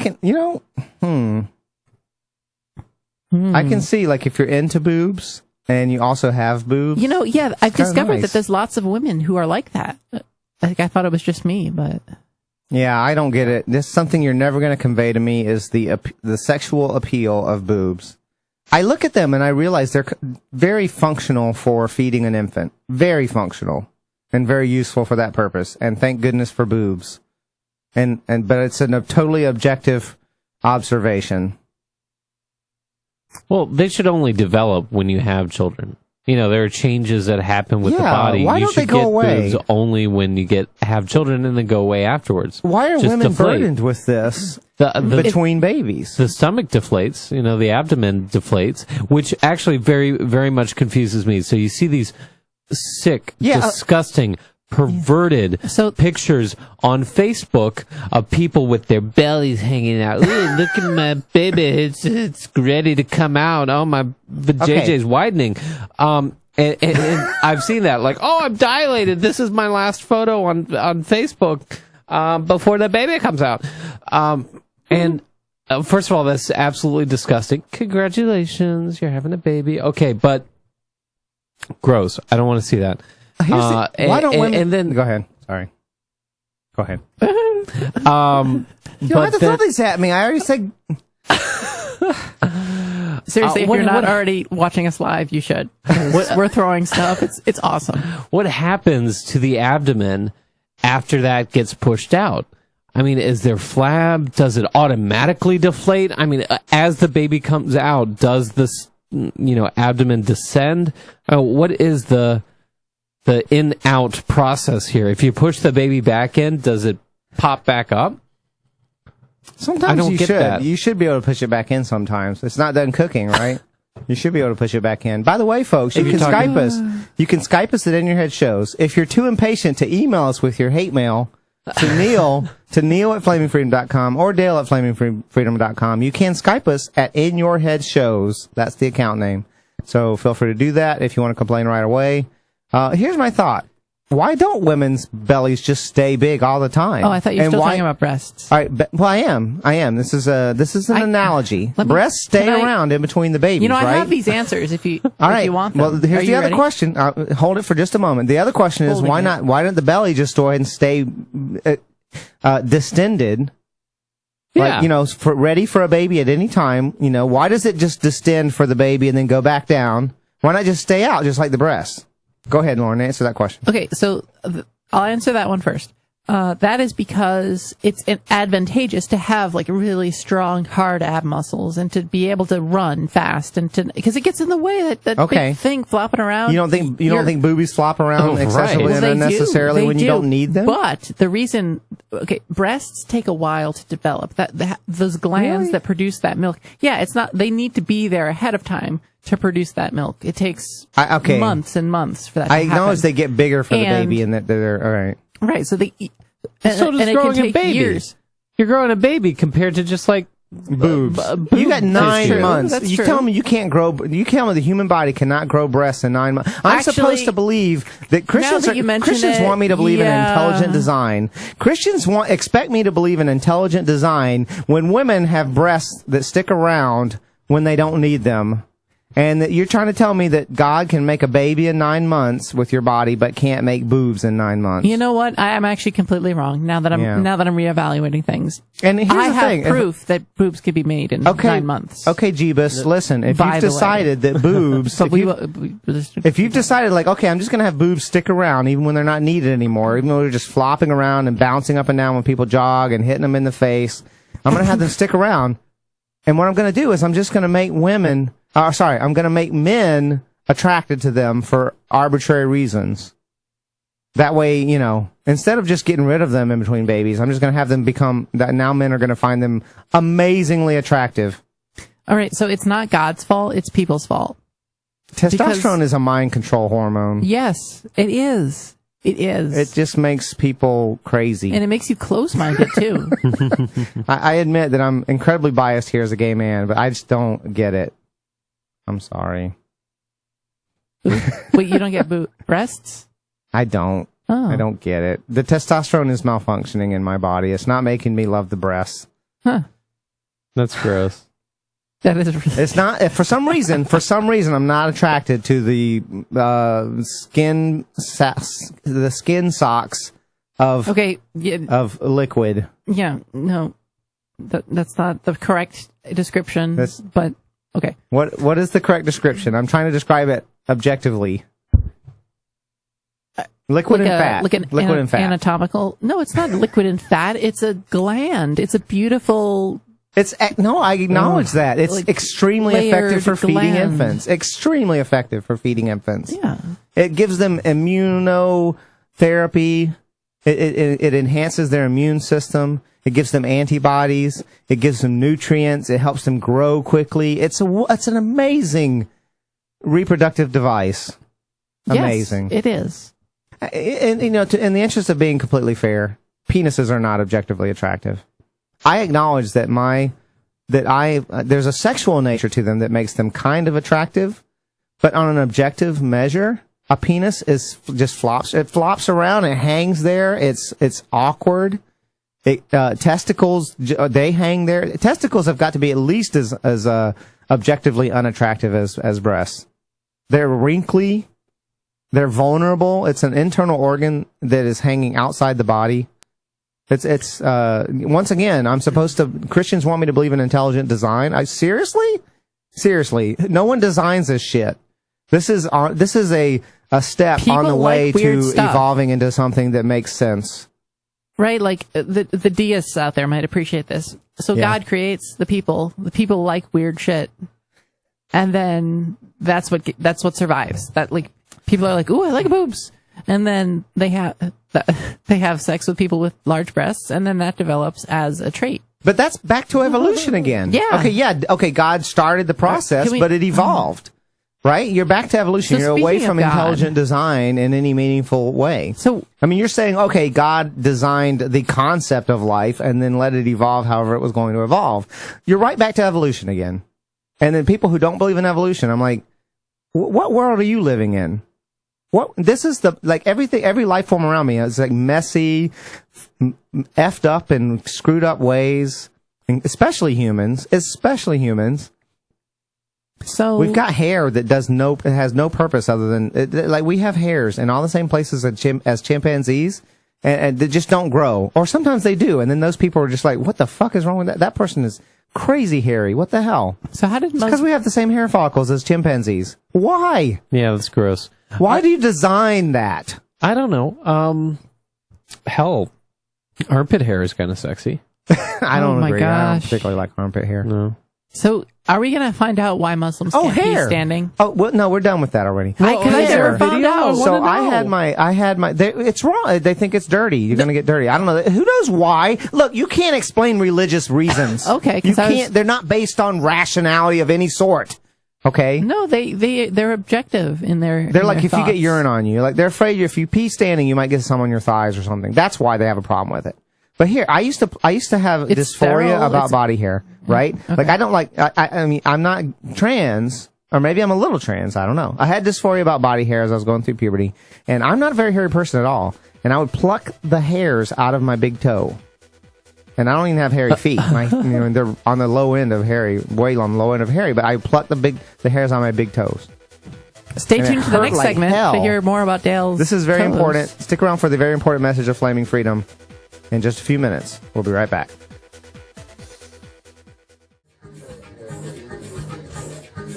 can see, like, if you're into boobs and you also have boobs. You know, yeah, I've kinda discovered nice. that there's lots of women who are like that. I thought it was just me, but Yeah, I don't get it. This is something you're never going to convey to me is the sexual appeal of boobs. I look at them and I realize they're very functional for feeding an infant. Very functional and very useful for that purpose. And thank goodness for boobs. But it's a totally objective observation. Well, they should only develop when you have children. You know, there are changes that happen with the body. Why you don't should they go get away? boobs only when you have children and then go away afterwards. Why are Just women deflate. burdened with this The between babies? The stomach deflates, the abdomen deflates, which actually very, very much confuses me. So you see these sick, disgusting, perverted pictures on Facebook of people with their bellies hanging out. Ooh, look at my baby. It's ready to come out. Oh, my vajayjay's widening. And I've seen that. Like, oh, I'm dilated. This is my last photo on Facebook before the baby comes out. And first of all, that's absolutely disgusting. Congratulations, you're having a baby. Okay, but gross. I don't want to see that. Why don't women? And then go ahead. Sorry. Go ahead. but You don't have to throw these at me. I already said. seriously, if you're not already watching us live, you should. We're throwing stuff. It's awesome. What happens to the abdomen after that gets pushed out? I mean, is there flab? Does it automatically deflate? I mean, as the baby comes out, does this, abdomen descend? What is the in-out process here? If you push the baby back in, does it pop back up? Sometimes you should. That. You should be able to push it back in sometimes. It's not done cooking, right? You should be able to push it back in. By the way, folks, you can Skype us. You can Skype us at In Your Head Shows. If you're too impatient to email us with your hate mail to Neal at flamingfreedom.com or Dale at flamingfreedom.com, you can Skype us at In Your Head Shows. That's the account name. So feel free to do that if you want to complain right away. Here's my thought. Why don't women's bellies just stay big all the time? Oh, I thought you were still talking about breasts. All right, well, I am. This is an analogy. Breasts stay around in between the babies, right? I have these answers if you want them. Well, here's the other question. Hold it for just a moment. The other question is why don't the belly just go ahead and stay distended? Yeah. Like, ready for a baby at any time. Why does it just distend for the baby and then go back down? Why not just stay out just like the breasts? Go ahead, Lauren. Answer that question. Okay, so I'll answer that one first. That is because it's advantageous to have like really strong, hard ab muscles and to be able to run fast and because it gets in the way that big thing flopping around. You don't think boobies flop around excessively and unnecessarily when you don't need them? But the reason, breasts take a while to develop. Those glands that produce that milk, it's not. They need to be there ahead of time to produce that milk. It takes months and months for that to happen. I know as they get bigger for the baby and that they're all right. Right, so so does growing a baby. Years. You're growing a baby compared to just like boobs. You got 9 months. That's you true. tell me you can't grow. You tell me the human body cannot grow breasts in 9 months. I'm supposed to believe that Christians want me to believe in intelligent design. Christians expect me to believe in intelligent design when women have breasts that stick around when they don't need them. And that you're trying to tell me that God can make a baby in 9 months with your body, but can't make boobs in 9 months. You know what? I am actually completely wrong now that I'm reevaluating things. And here's I the have thing. proof that boobs can be made in 9 months. Okay, Jeebus, listen. If you've decided that boobs, if you've decided like, okay, I'm just going to have boobs stick around even when they're not needed anymore, even though they're just flopping around and bouncing up and down when people jog and hitting them in the face. I'm going to have them stick around. And what I'm going to do is I'm just going to make I'm going to make men attracted to them for arbitrary reasons. That way, instead of just getting rid of them in between babies, I'm just going to have them become that. Now men are going to find them amazingly attractive. All right, so it's not God's fault, it's people's fault. Testosterone is a mind control hormone. Yes, it is. It is. It just makes people crazy. And it makes you close-minded, too. I admit that I'm incredibly biased here as a gay man, but I just don't get it. I'm sorry. Wait, you don't get breasts? I don't. Oh. I don't get it. The testosterone is malfunctioning in my body. It's not making me love the breasts. Huh. That's gross. That is really... It's not, for some reason, I'm not attracted to the skin socks of liquid. Yeah, no. That's not the correct description, but okay. What is the correct description? I'm trying to describe it objectively. Liquid and fat. Liquid and fat. Anatomical. No, it's not liquid and fat. It's a gland. It's a beautiful... I acknowledge that. It's extremely effective for feeding infants. Extremely effective for feeding infants. Yeah. It gives them immunotherapy. It enhances their immune system. It gives them antibodies. It gives them nutrients. It helps them grow quickly. It's an amazing reproductive device. Amazing. Yes, it is. And in the interest of being completely fair, penises are not objectively attractive. I acknowledge that there's a sexual nature to them that makes them kind of attractive, but on an objective measure, a penis just flops. It flops around. It hangs there. It's awkward. Testicles, they hang there. Testicles have got to be at least as objectively unattractive as breasts. They're wrinkly. They're vulnerable. It's an internal organ that is hanging outside the body. It's once again, Christians want me to believe in intelligent design. Seriously, no one designs this shit. This is a step People on the way to stuff. Evolving into something that makes sense. Right, like the deists out there might appreciate this. So God creates the people. The people like weird shit, and then that's what survives. That like people are like, ooh, I like boobs. And then they have sex with people with large breasts, and then that develops as a trait. But that's back to evolution again. Yeah. Okay, God started the process, but it evolved. Right? You're back to evolution. So you're away speaking from of God, intelligent design in any meaningful way. So, you're saying, okay, God designed the concept of life and then let it evolve however it was going to evolve. You're right back to evolution again. And then people who don't believe in evolution, I'm like, what world are you living in? This is every life form around me is like messy, effed up and screwed up ways, especially humans. So we've got hair that has no purpose other than we have hairs in all the same places as chimpanzees, and they just don't grow. Or sometimes they do, and then those people are just like, "What the fuck is wrong with that? That person is crazy hairy. What the hell?" So how did because we have the same hair follicles as chimpanzees. Why? Yeah, that's gross. Why do you design that? I don't know. Hell, armpit hair is kind of sexy. I don't agree. Gosh. I don't particularly like armpit hair. No. So, are we going to find out why Muslims can't be standing? Oh, well, no, we're done with that already. I never found out. So I had my. It's wrong. They think it's dirty. You're going to get dirty. I don't know. Who knows why? Look, you can't explain religious reasons. Okay, you can't. They're not based on rationality of any sort. Okay. No, they're objective in their. They're like their if you get urine on you, like they're afraid if you pee standing, you might get some on your thighs or something. That's why they have a problem with it. But here, I used to have It's dysphoria sterile, about body hair, right? Okay. Like I don't like. I mean, I'm not trans, or maybe I'm a little trans. I don't know. I had dysphoria about body hair as I was going through puberty, and I'm not a very hairy person at all. And I would pluck the hairs out of my big toe. And I don't even have hairy feet. They're on the low end of hairy, way on the low end of hairy. But I pluck the hairs on my big toes. Stay tuned to the next segment to hear more about Dale's. This is very toes. important. Stick around for the very important message of flaming freedom. In just a few minutes, we'll be right back.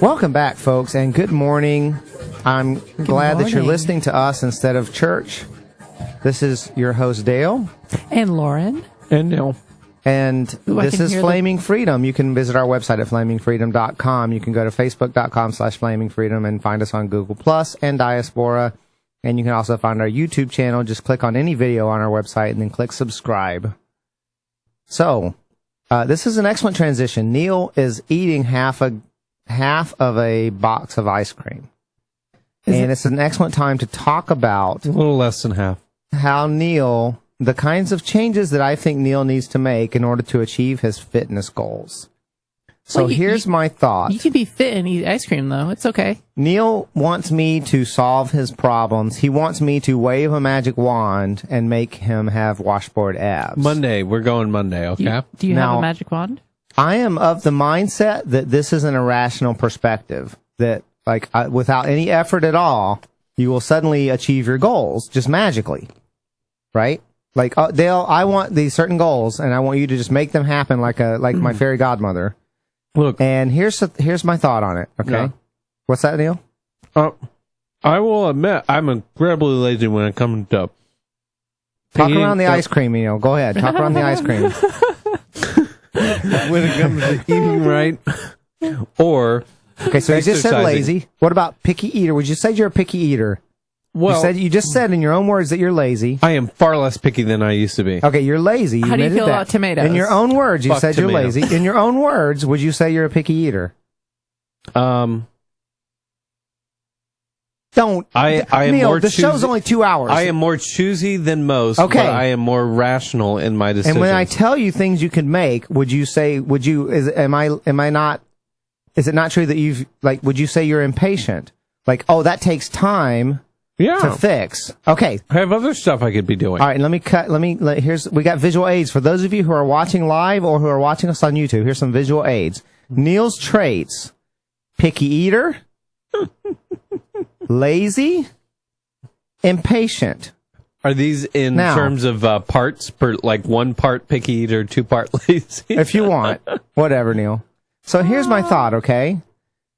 Welcome back, folks, and good morning. I'm glad that you're listening to us instead of church. This is your host, Dale. And Lauren. And Neal. And Ooh, this is Flaming Freedom. You can visit our website at flamingfreedom.com. You can go to facebook.com/flamingfreedom and find us on Google Plus and Diaspora. And you can also find our YouTube channel. Just click on any video on our website and then click subscribe. So, this is an excellent transition. Neal is eating half of a box of ice cream. It's an excellent time to talk about A little less than half. how Neal, the kinds of changes that I think Neal needs to make in order to achieve his fitness goals. So Well, here's my thought. You can be fit and eat ice cream, though. It's okay. Neal wants me to solve his problems. He wants me to wave a magic wand and make him have washboard abs. Monday. We're going Monday, okay? Do you have Now- a magic wand? I am of the mindset that this is an irrational perspective, that without any effort at all, you will suddenly achieve your goals just magically, right? Like, Dale, I want these certain goals, and I want you to just make them happen like my fairy godmother. Look. And here's my thought on it. Okay, Yeah. What's that, Neal? I will admit, I'm incredibly lazy when it comes to Talk around the ice cream, Neal. Go ahead. Talk around the ice cream. when it comes to eating right. Or Okay, so you just said exercising. lazy. What about picky eater? Would you say you're a picky eater? Well, You just said in your own words that you're lazy. I am far less picky than I used to be. Okay, you're lazy. How do you admitted feel that. about tomatoes? In your own words, you Fuck said you're tomatoes. lazy. In your own words, would you say you're a picky eater? Don't. I am Neal, more the show's choosy- only 2 hours. I am more choosy than most. Okay. But I am more rational in my decisions. And when I tell you things you can make, would you say? Is it not true that would you say you're impatient? Like, oh, that takes time to fix. Okay. I have other stuff I could be doing. All right, we got visual aids. For those of you who are watching live or who are watching us on YouTube, here's some visual aids. Neal's traits: picky eater, lazy, impatient. Are these in Now- terms of parts, per like 1 part picky eater, 2 part lazy? If you want. Whatever, Neal. So here's my thought, okay?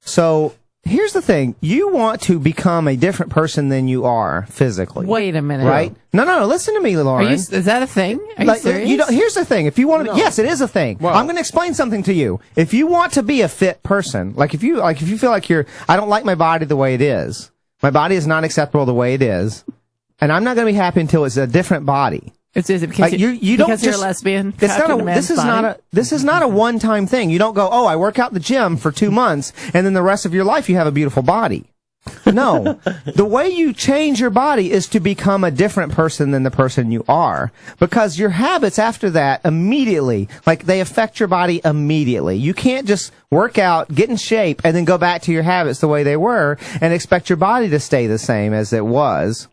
So here's the thing. You want to become a different person than you are physically. Wait a minute. Right? No. Listen to me, Lauren. Is that a thing? Are you serious? Here's the thing. If you want to, yes, it is a thing. I'm going to explain something to you. If you want to be a fit person, if you feel like I don't like my body the way it is. My body is not acceptable the way it is, and I'm not going to be happy until it's a different body. Is it because you don't because you're a lesbian? This is not a one-time thing. You don't go, oh, I work out in the gym for 2 months, and then the rest of your life you have a beautiful body. No. The way you change your body is to become a different person than the person you are. Because your habits after that immediately, they affect your body immediately. You can't just work out, get in shape, and then go back to your habits the way they were and expect your body to stay the same as it was.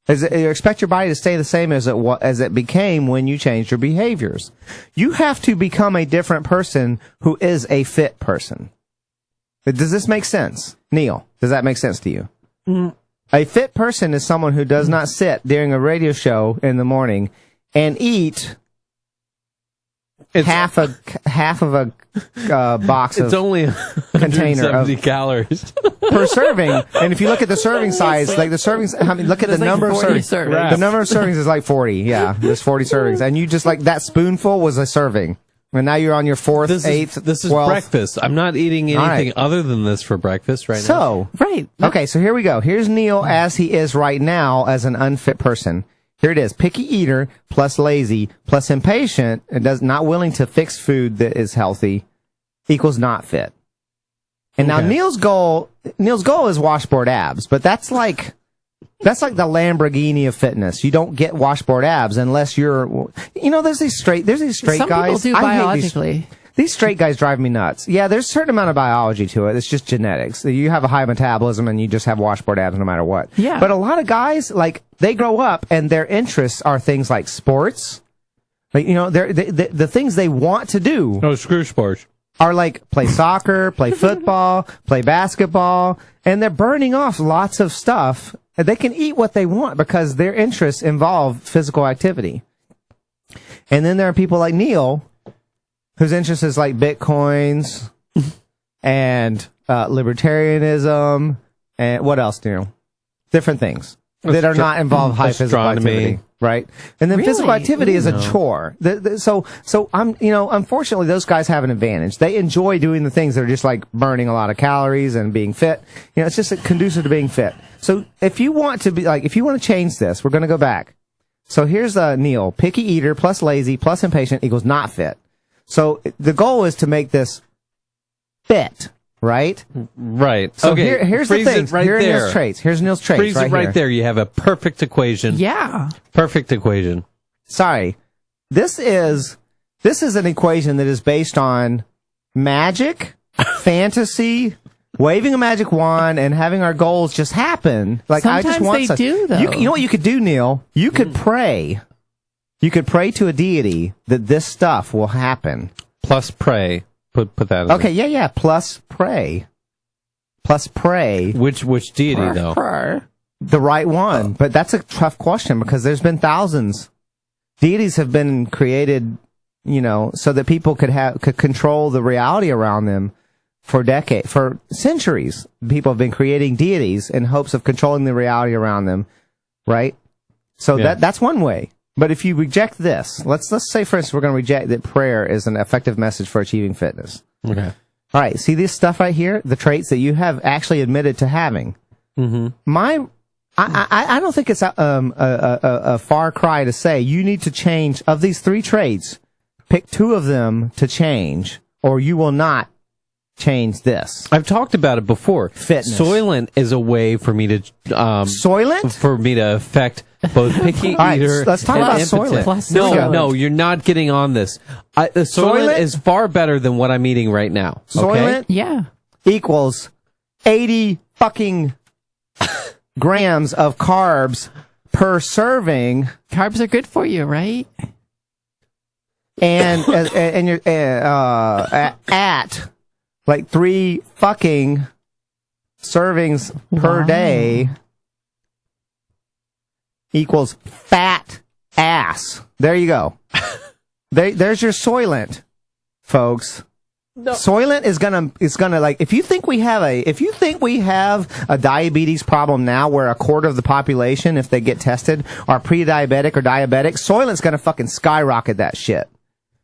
You expect your body to stay the same as it became when you changed your behaviors. You have to become a different person who is a fit person. Does this make sense? Neal, does that make sense to you? Mm. A fit person is someone who does not sit during a radio show in the morning and eat half of a box It's of only container of 170 calories. per serving. And if you look at the serving size, look at the There's number of 40 servings. servings. The number of servings is like 40. Yeah, there's 40 servings, and you just that spoonful was a serving. And now you're on your 4th, 8th, This is 12th. breakfast. I'm not eating anything other than this for breakfast right now. So, Right. okay, so here we go. Here's Neal as he is right now as an unfit person. Here it is. Picky eater plus lazy plus impatient and not willing to fix food that is healthy equals not fit. And now Neal's goal is washboard abs, but that's like the Lamborghini of fitness. You don't get washboard abs unless you're, there's these straight Some guys. people do I hate biologically. these straight guys drive me nuts. Yeah, there's a certain amount of biology to it. It's just genetics. You have a high metabolism and you just have washboard abs no matter what. Yeah. But a lot of guys, they grow up and their interests are things like sports. The things they want to do Oh, screw sports. are play soccer, play football, play basketball, and they're burning off lots of stuff. And they can eat what they want because their interests involve physical activity. And then there are people like Neal, whose interest is Bitcoins and libertarianism and what else, Neal? Different things that are not involve high physical Astronomy. activity. right? And then Really? physical activity is a chore. So I'm, unfortunately those guys have an advantage. They enjoy doing the things that are just like burning a lot of calories and being fit. It's just conducive to being fit. So if you want to change this, we're going to go back. So here's Neal, picky eater plus lazy plus impatient equals not fit. So the goal is to make this fit. Right? Right. So okay. here's the thing. Here are Neal's traits. Here's Neal's traits. Freeze it right there. You have a perfect equation. Yeah. Perfect equation. Sorry. This is an equation that is based on magic, fantasy, waving a magic wand, and having our goals just happen. Like Sometimes I just want they do, though. You know what you could do, Neal? You could pray. You could pray to a deity that this stuff will happen. Plus pray. Put that in Okay, there. yeah. Plus pray. Which deity, though? The right one. But that's a tough question because there's been thousands. Deities have been created, so that people could control the reality around them for centuries. People have been creating deities in hopes of controlling the reality around them, right? So that's one way. But if you reject this, let's say, for instance, we're going to reject that prayer is an effective message for achieving fitness. Okay. All right. See this stuff right here? The traits that you have actually admitted to having. Mm-hmm. I don't think it's a far cry to say you need to change of these 3 traits. Pick 2 of them to change, or you will not change this. I've talked about it before. Fitness. Soylent is a way for me to Soylent? For me to affect both picky All right, eater let's talk and about impotent. Soylent. No, you're not getting on this. The Soylent is far better than what I'm eating right now. Soylent Yeah. equals 80 fucking grams of carbs per serving. Carbs are good for you, right? And you're at like 3 fucking servings per day equals fat ass. There you go. There's your Soylent, folks. No. Soylent is gonna like if you think we have a diabetes problem now where a quarter of the population, if they get tested, are pre-diabetic or diabetic, Soylent's gonna fucking skyrocket that shit.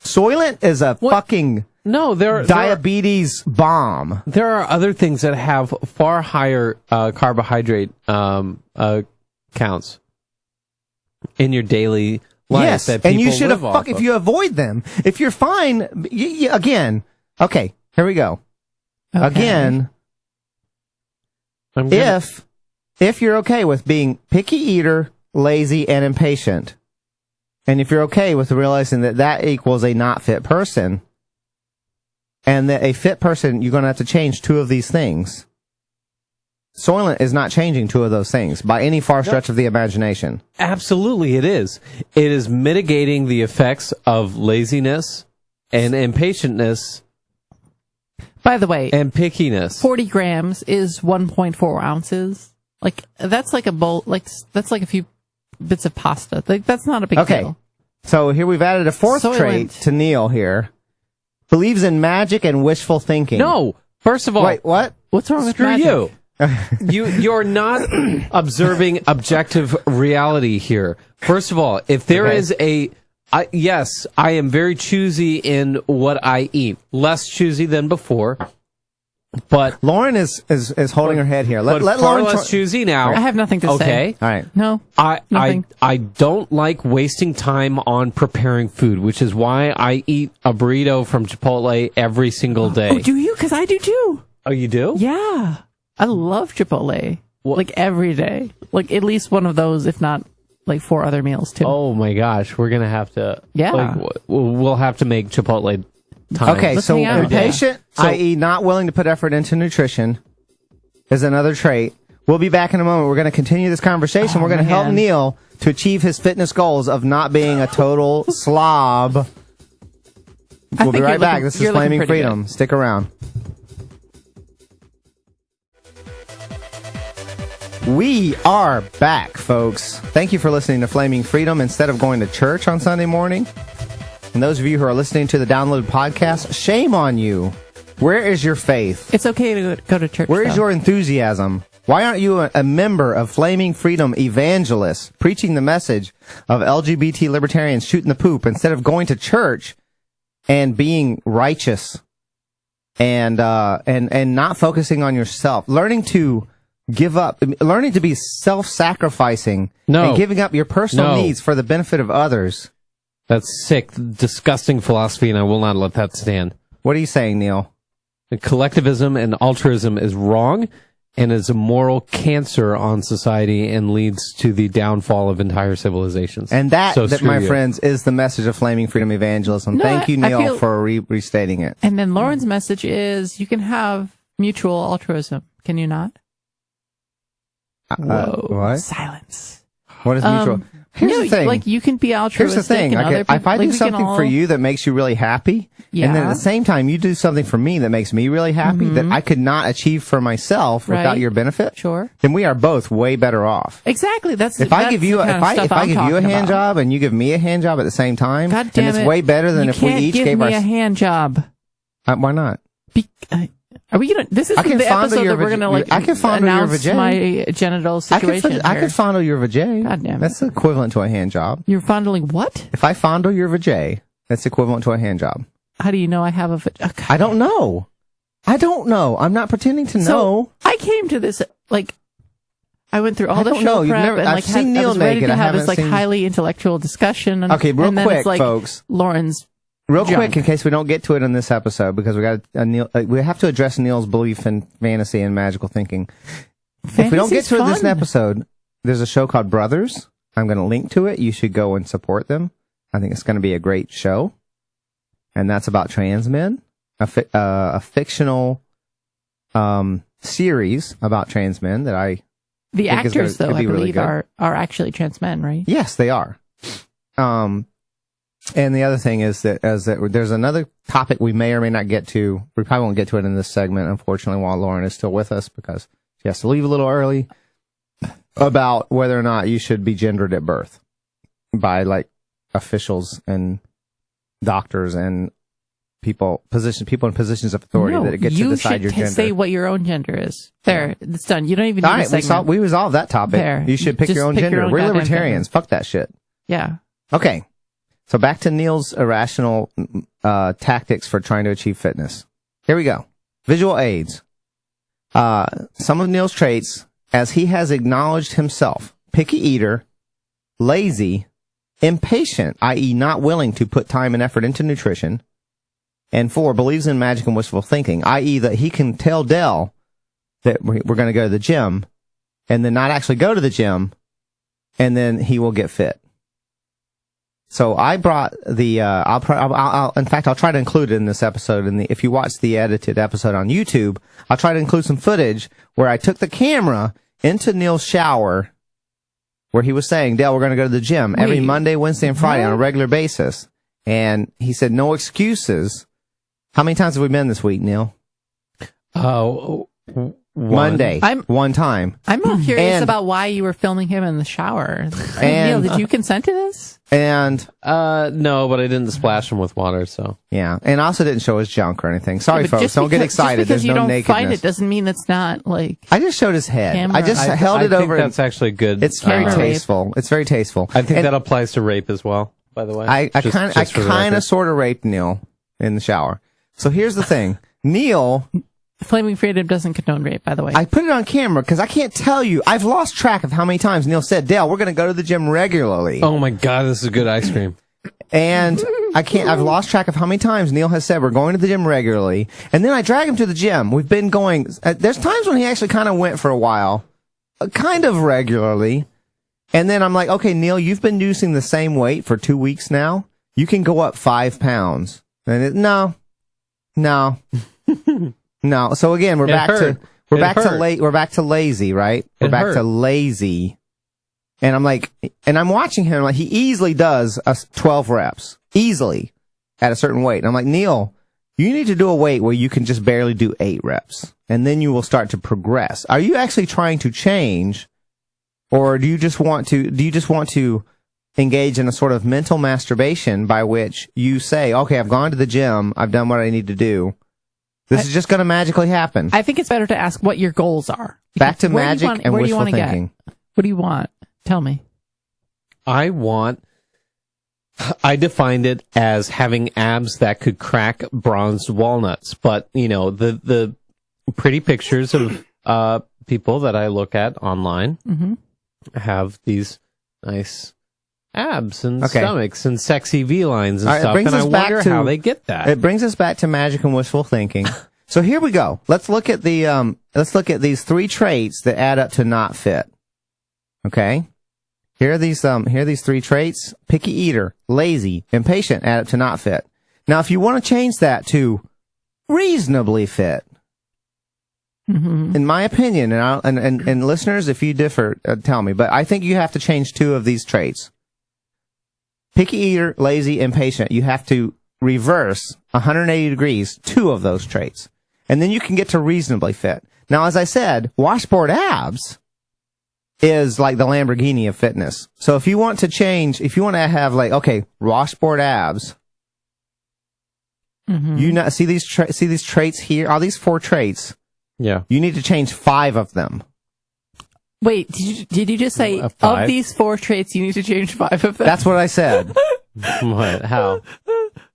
Soylent is a fucking diabetes bomb. There are other things that have far higher carbohydrate counts in your daily life. Yes, that people and you should live off of. if you avoid them. If you're fine, again. Okay, here we go. Okay. Again, if you're okay with being picky eater, lazy, and impatient, and if you're okay with realizing that equals a not fit person, and that a fit person, you're going to have to change 2 of these things. Soylent is not changing 2 of those things by any far stretch of the imagination. Absolutely, it is. It is mitigating the effects of laziness and impatientness. By the way, and pickiness. 40 grams is 1.4 ounces. Like, that's like a bowl, that's like a few bits of pasta. Like, that's not a big deal. So here we've added a 4th trait to Neal here. Believes in magic and wishful thinking. No! First of all... Wait, what? What's wrong with Screw magic? You're not observing objective reality here. First of all, if there is yes, I am very choosy in what I eat. Less choosy than before. But Lauren is holding her head here. Let far Lauren less choosy now. I have nothing to say. Okay. All right. No. I don't like wasting time on preparing food, which is why I eat a burrito from Chipotle every single day. Oh, do you? Because I do too. Oh, you do? Yeah. I love Chipotle. Like every day. Like at least one of those, if not like 4 other meals too. Oh my gosh, we're gonna have to. Yeah. Like, we'll have to make Chipotle time. Okay, so impatient, i.e., not willing to put effort into nutrition, is another trait. We'll be back in a moment. We're going to continue this conversation. We're going to help Neal to achieve his fitness goals of not being a total slob. We'll be right back. This is Flaming Freedom. Good. Stick around. We are back, folks. Thank you for listening to Flaming Freedom instead of going to church on Sunday morning. And those of you who are listening to the downloaded podcast, shame on you. Where is your faith? It's okay to go to church. Where is your enthusiasm? Why aren't you a member of Flaming Freedom Evangelists, preaching the message of LGBT libertarians shooting the poop instead of going to church and being righteous and not focusing on yourself, learning to give up, learning to be self-sacrificing and giving up your personal needs for the benefit of others? That's sick, disgusting philosophy, and I will not let that stand. What are you saying, Neal? Collectivism and altruism is wrong and is a moral cancer on society and leads to the downfall of entire civilizations. And that my you. friends, is the message of Flaming Freedom Evangelism. No, Thank you, I Neal, feel- for restating it. And then Lauren's message is you can have mutual altruism. Can you not? Whoa. What? Silence. What is mutual? Here's the thing. Like you can be Here's altruistic. the thing. And other people, If I do something for you that makes you really happy, and then at the same time you do something for me that makes me really happy, that I could not achieve for myself without Right. your benefit, Sure. then we are both way better off. Exactly. That's If I give you a hand job and you give me a hand job at the same time, God then damn it's it. way better than You if we can't each give gave me our. a hand job. Why not? Are we gonna? This is I can the fondle episode your that we're gonna like. I can fondle your announce vajay. my genital situation. I could fondle your vajay. God damn it. That's equivalent to a hand job. You're fondling what? If I fondle your vajay, that's equivalent to a hand job. How do you know I have a? I don't know. I'm not pretending to know. So I came to this like. I went through all I the don't show know. You've prep never- and I've like seen I Neal was ready naked. to I have this haven't like seen- highly intellectual discussion. And, Okay, real and then quick, it's like folks. Lauren's Real junk. quick, in case we don't get to it in this episode, because we got Neal, we have to address Neal's belief in fantasy and magical thinking. If we don't get Fantasy's to it in this fun. episode, there's a show called Brothers. I'm going to link to it. You should go and support them. I think it's going to be a great show, and that's about trans men, a fictional series about trans men that I. The think is actors, gonna- though, could I be really believe, good. are actually trans men, right? Yes, they are. And the other thing is that there's another topic we may or may not get to. We probably won't get to it in this segment, unfortunately, while Lauren is still with us because she has to leave a little early, about whether or not you should be gendered at birth by like officials and doctors and people in positions of authority No, that get to decide your you should gender. say what your own gender is. There, it's done. You don't even need All a right, segment. we resolved that topic. There. You should pick Just your own pick your gender. own We're goddamn libertarians. Fuck that shit. Yeah. Okay. So back to Neal's irrational tactics for trying to achieve fitness. Here we go. Visual aids. Some of Neal's traits, as he has acknowledged himself: picky eater, lazy, impatient, i.e. not willing to put time and effort into nutrition, and 4, believes in magic and wishful thinking, i.e. that he can tell Dell that we're going to go to the gym and then not actually go to the gym, and then he will get fit. So I brought the, in fact, I'll try to include it in this episode. If you watch the edited episode on YouTube, I'll try to include some footage where I took the camera into Neal's shower where he was saying, Dale, we're going to go to the gym every Monday, Wednesday, and Friday on a regular basis. And he said, no excuses. How many times have we been this week, Neal? Monday. One time. I'm more curious And- about why you were filming him in the shower. And- Neal, did you consent to this? And no, but I didn't splash him with water, so. yeah, and I also didn't show his junk or anything. Sorry, But folks, just don't get because- excited. Just because There's you no don't nakedness. find it doesn't mean it's not like. I just showed his head. Camera. I just I held it think over. that's actually good. It's very Camera rape. tasteful. It's very tasteful. I think And that applies to rape as well, by the way. I Just kind for the of record. sort of raped Neal in the shower. So here's the thing, Neal. Flaming Freedom doesn't condone rape, by the way. I put it on camera because I can't tell you. I've lost track of how many times Neal said, Dale, we're going to go to the gym regularly. Oh my god, this is good ice cream. And I've lost track of how many times Neal has said we're going to the gym regularly. And then I drag him to the gym. We've been going, there's times when he actually kind of went for a while, kind of regularly. And then I'm like, okay, Neal, you've been using the same weight for 2 weeks now. You can go up 5 pounds. And no. No. So again, we're back to lazy, right? We're back to lazy. And I'm like, and I'm watching him, like he easily does 12 reps, easily at a certain weight. And I'm like, Neal, you need to do a weight where you can just barely do 8 reps, and then you will start to progress. Are you actually trying to change, or do you just want to engage in a sort of mental masturbation by which you say, okay, I've gone to the gym, I've done what I need to do. This is just going to magically happen. I think it's better to ask what your goals are. Back to Where do you magic want- and where do you wishful wanna get? thinking. What do you want? Tell me. I defined it as having abs that could crack bronzed walnuts, but the pretty pictures of people that I look at online have these nice abs and stomachs and sexy V lines and All right, it stuff, brings and I us back wonder to- how they get that. It brings us back to magic and wishful thinking. So here we go. Let's look at these 3 traits that add up to not fit. Okay? Here are these 3 traits: picky eater, lazy, impatient, add up to not fit. Now, if you want to change that to reasonably fit, in my opinion, and listeners, if you differ, tell me, but I think you have to change 2 of these traits. Picky eater, lazy, impatient. You have to reverse 180 degrees 2 of those traits. And then you can get to reasonably fit. Now, as I said, washboard abs is like the Lamborghini of fitness. So if you want to change, if you want to have washboard abs, see these traits here, all these 4 traits. Yeah. You need to change 5 of them. Wait, did you just say of these 4 traits you need to change 5 of them? That's what I said. What? How?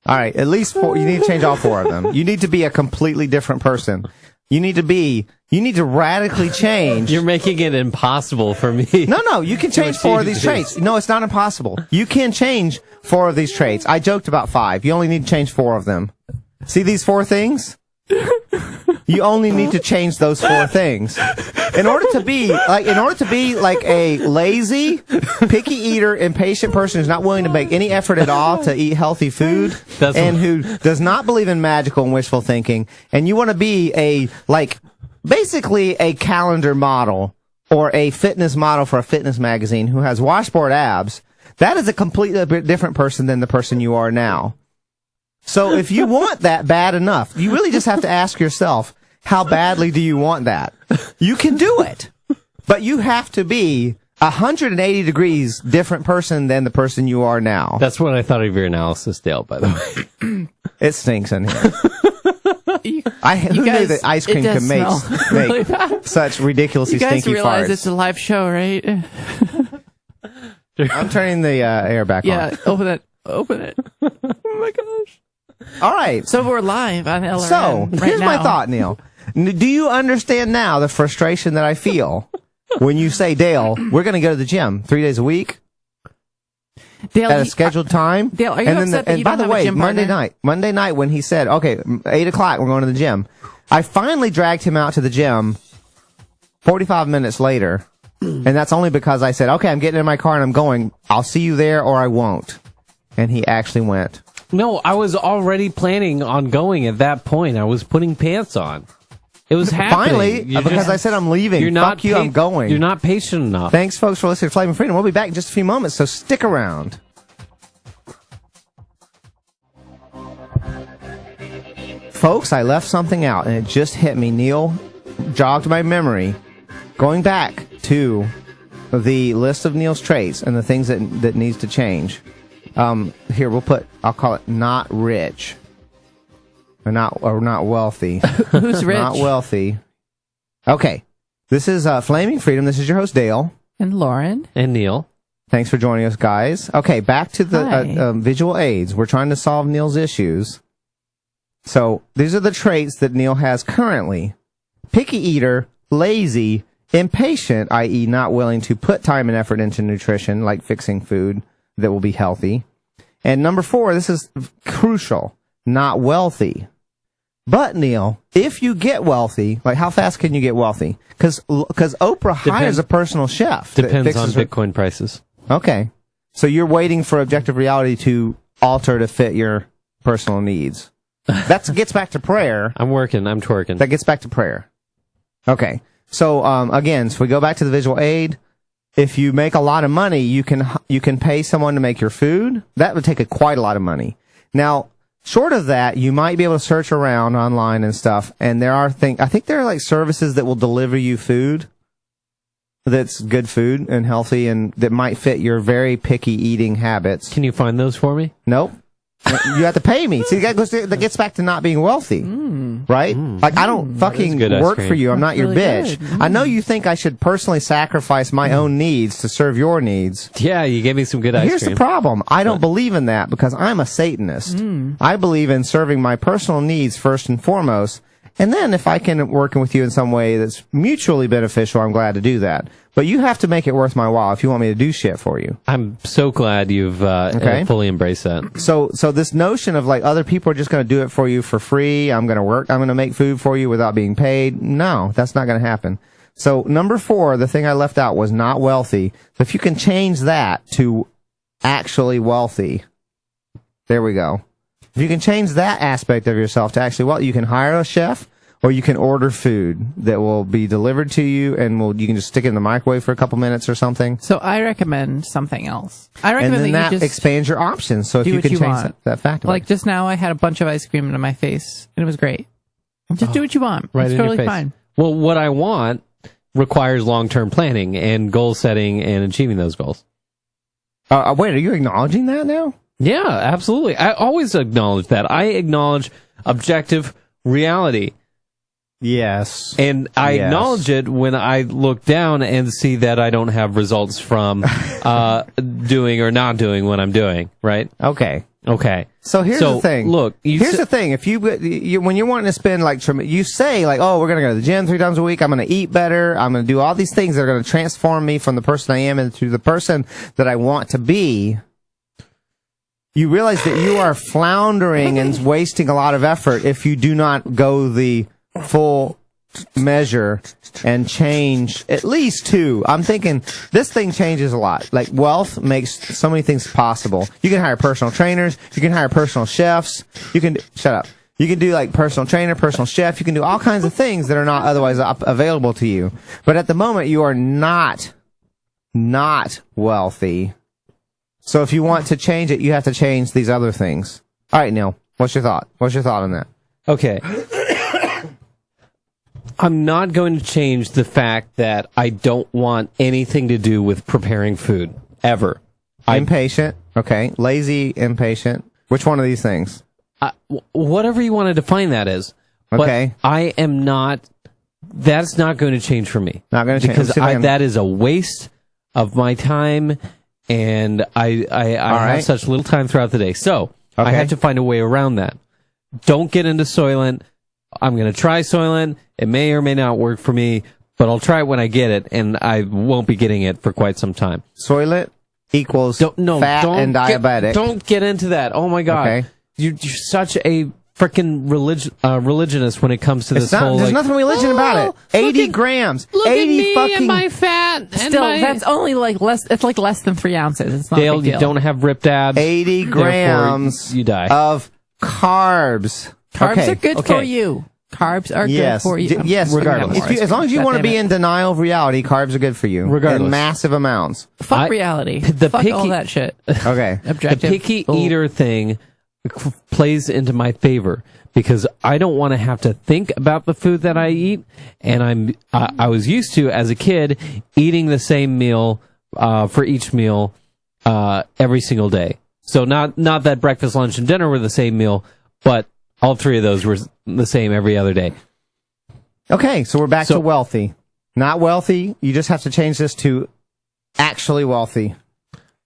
All right, at least 4. You need to change all 4 of them. You need to be a completely different person. You need to radically change. You're making it impossible for me. No, you can change 4 of these traits. No, it's not impossible. You can change 4 of these traits. I joked about 5. You only need to change 4 of them. See these 4 things? You only need to change those 4 things. In order to be like a lazy, picky eater, impatient person who's not willing to make any effort at all to eat healthy food, and who does not believe in magical and wishful thinking, and you want to be basically a calendar model or a fitness model for a fitness magazine who has washboard abs, that is a completely different person than the person you are now. So if you want that bad enough, you really just have to ask yourself, how badly do you want that? You can do it, but you have to be 180 degrees different person than the person you are now. That's what I thought of your analysis, Dale, by the way. It stinks in here. Who knew that ice cream could make really bad. such ridiculously You guys stinky realize farts? it's a live show, right? I'm turning the air back on. Yeah, open it. Oh my gosh. All right. So we're live on LRN So, right here's now. my thought, Neal. Do you understand now the frustration that I feel when you say, Dale, we're going to go to the gym 3 days a week Dale, at a scheduled time? Dale, are you and upset that you by don't the have a way, gym Monday partner? night when he said, okay, 8 o'clock, we're going to the gym, I finally dragged him out to the gym 45 minutes later, and that's only because I said, okay, I'm getting in my car and I'm going. I'll see you there or I won't. And he actually went. No, I was already planning on going at that point. I was putting pants on. It was happening. Finally, because I said I'm leaving. You're not Fuck you, I'm going. You're not patient enough. Thanks, folks, for listening to Flavor Freedom. We'll be back in just a few moments, so stick around. Folks, I left something out, and it just hit me. Neal jogged my memory. Going back to the list of Neal's traits and the things that needs to change. Here, I'll call it not rich. Or not wealthy. Who's rich? Not wealthy. Okay. This is Flaming Freedom. This is your host, Dale. And Lauren. And Neal. Thanks for joining us, guys. Okay, back to the visual aids. We're trying to solve Neal's issues. So, these are the traits that Neal has currently. Picky eater, lazy, impatient, i.e. not willing to put time and effort into nutrition, like fixing food that will be healthy. And number 4, this is crucial, not wealthy. But, Neal, if you get wealthy, like how fast can you get wealthy? Because Oprah hires a personal chef. Depends on Bitcoin prices. Okay. So you're waiting for objective reality to alter to fit your personal needs. That gets back to prayer. I'm twerking. That gets back to prayer. Okay. So, again, so we go back to the visual aid. If you make a lot of money, you can pay someone to make your food. That would take quite a lot of money. Now, short of that, you might be able to search around online and stuff, and there are I think there are like services that will deliver you food that's good food and healthy and that might fit your very picky eating habits. Can you find those for me? Nope. You have to pay me. See, that gets back to not being wealthy, right? Like, I don't fucking good ice work cream. for you. I'm not your really bitch. good. I know you think I should personally sacrifice my own needs to serve your needs. Yeah, you gave me some good ice Here's cream. the problem. I don't believe in that because I'm a Satanist. I believe in serving my personal needs first and foremost. And then if I can work with you in some way that's mutually beneficial, I'm glad to do that. But you have to make it worth my while if you want me to do shit for you. I'm so glad you've fully embraced that. So this notion of like other people are just going to do it for you for free, I'm going to work, I'm going to make food for you without being paid. No, that's not going to happen. So number 4, the thing I left out was not wealthy. So if you can change that to actually wealthy, there we go. If you can change that aspect of yourself to actually wealthy, you can hire a chef or you can order food that will be delivered to you and you can just stick it in the microwave for a couple minutes or something. So I recommend something else. I recommend And then that you just expands your options. So if do you what can you change want. that factor. like just now I had a bunch of ice cream into my face and it was great. Just do what you want. Right it's in your totally face. fine. Well, what I want requires long-term planning and goal setting and achieving those goals. Wait, are you acknowledging that now? Yeah, absolutely. I always acknowledge that. I acknowledge objective reality. Yes. And I Yes. acknowledge it when I look down and see that I don't have results from doing or not doing what I'm doing, right? Okay. Okay. So here's the thing. Look, here's the thing. If you when you're wanting to spend like you say like, oh, we're gonna go to the gym 3 times a week. I'm gonna eat better. I'm gonna do all these things that are gonna transform me from the person I am into the person that I want to be. You realize that you are floundering and wasting a lot of effort if you do not go the full measure and change at least 2. I'm thinking this thing changes a lot. Like wealth makes so many things possible. You can hire personal trainers. You can hire personal chefs. You can shut up. You can do like personal trainer, personal chef. You can do all kinds of things that are not otherwise available to you. But at the moment, you are not wealthy. So if you want to change it, you have to change these other things. All right, Neal, what's your thought? What's your thought on that? Okay. I'm not going to change the fact that I don't want anything to do with preparing food, ever. Impatient. Okay. Lazy, impatient. Which one of these things? Whatever you want to define that as. Okay. But I am not, that's not going to change for me. Not going to change. Because that is a waste of my time, and I have such little time throughout the day. So, I have to find a way around that. Don't get into Soylent. I'm going to try Soylent. It may or may not work for me, but I'll try it when I get it, and I won't be getting it for quite some time. Soylent equals fat and diabetic. Don't get into that. Oh, my God. Okay. You're such a freaking religionist when it comes to this whole... There's nothing religion about it. 80 grams. Look 80 at me fucking... and my fat. And Still, that's only like less. It's like less than 3 ounces. It's not Dale, a big deal. you don't have ripped abs. 80 grams you die. of carbs. Carbs are good for you. Carbs are good for you. Yes, regardless. As long as you want to be in denial of reality, carbs are good for you. Regardless. In massive amounts. Fuck reality. Fuck all that shit. Okay. Objective. The picky eater thing plays into my favor because I don't want to have to think about the food that I eat, and I was used to, as a kid, eating the same meal for each meal every single day. So not that breakfast, lunch, and dinner were the same meal, but all 3 of those were the same every other day. Okay, so we're back to wealthy. Not wealthy. You just have to change this to actually wealthy.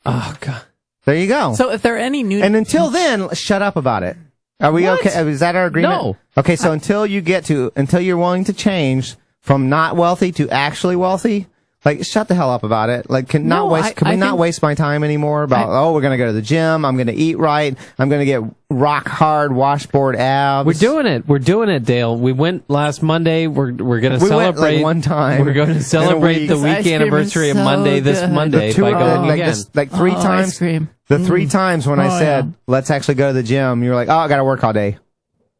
Oh, God. There you go. So if there are any new... And until then, shut up about it. Are we okay? Is that our agreement? No. Okay, so until you're willing to change from not wealthy to actually wealthy, like, shut the hell up about it. Like, can we not waste my time anymore about, we're going to go to the gym, I'm going to eat right, I'm going to get rock hard washboard abs. We're doing it, Dale. We went last Monday. We're going to celebrate. Went like one time. We're going to celebrate the week anniversary of Monday this Monday by going again. Like 3 times. Ice cream. The 3 times when I said, let's actually go to the gym, you were like, I got to work all day.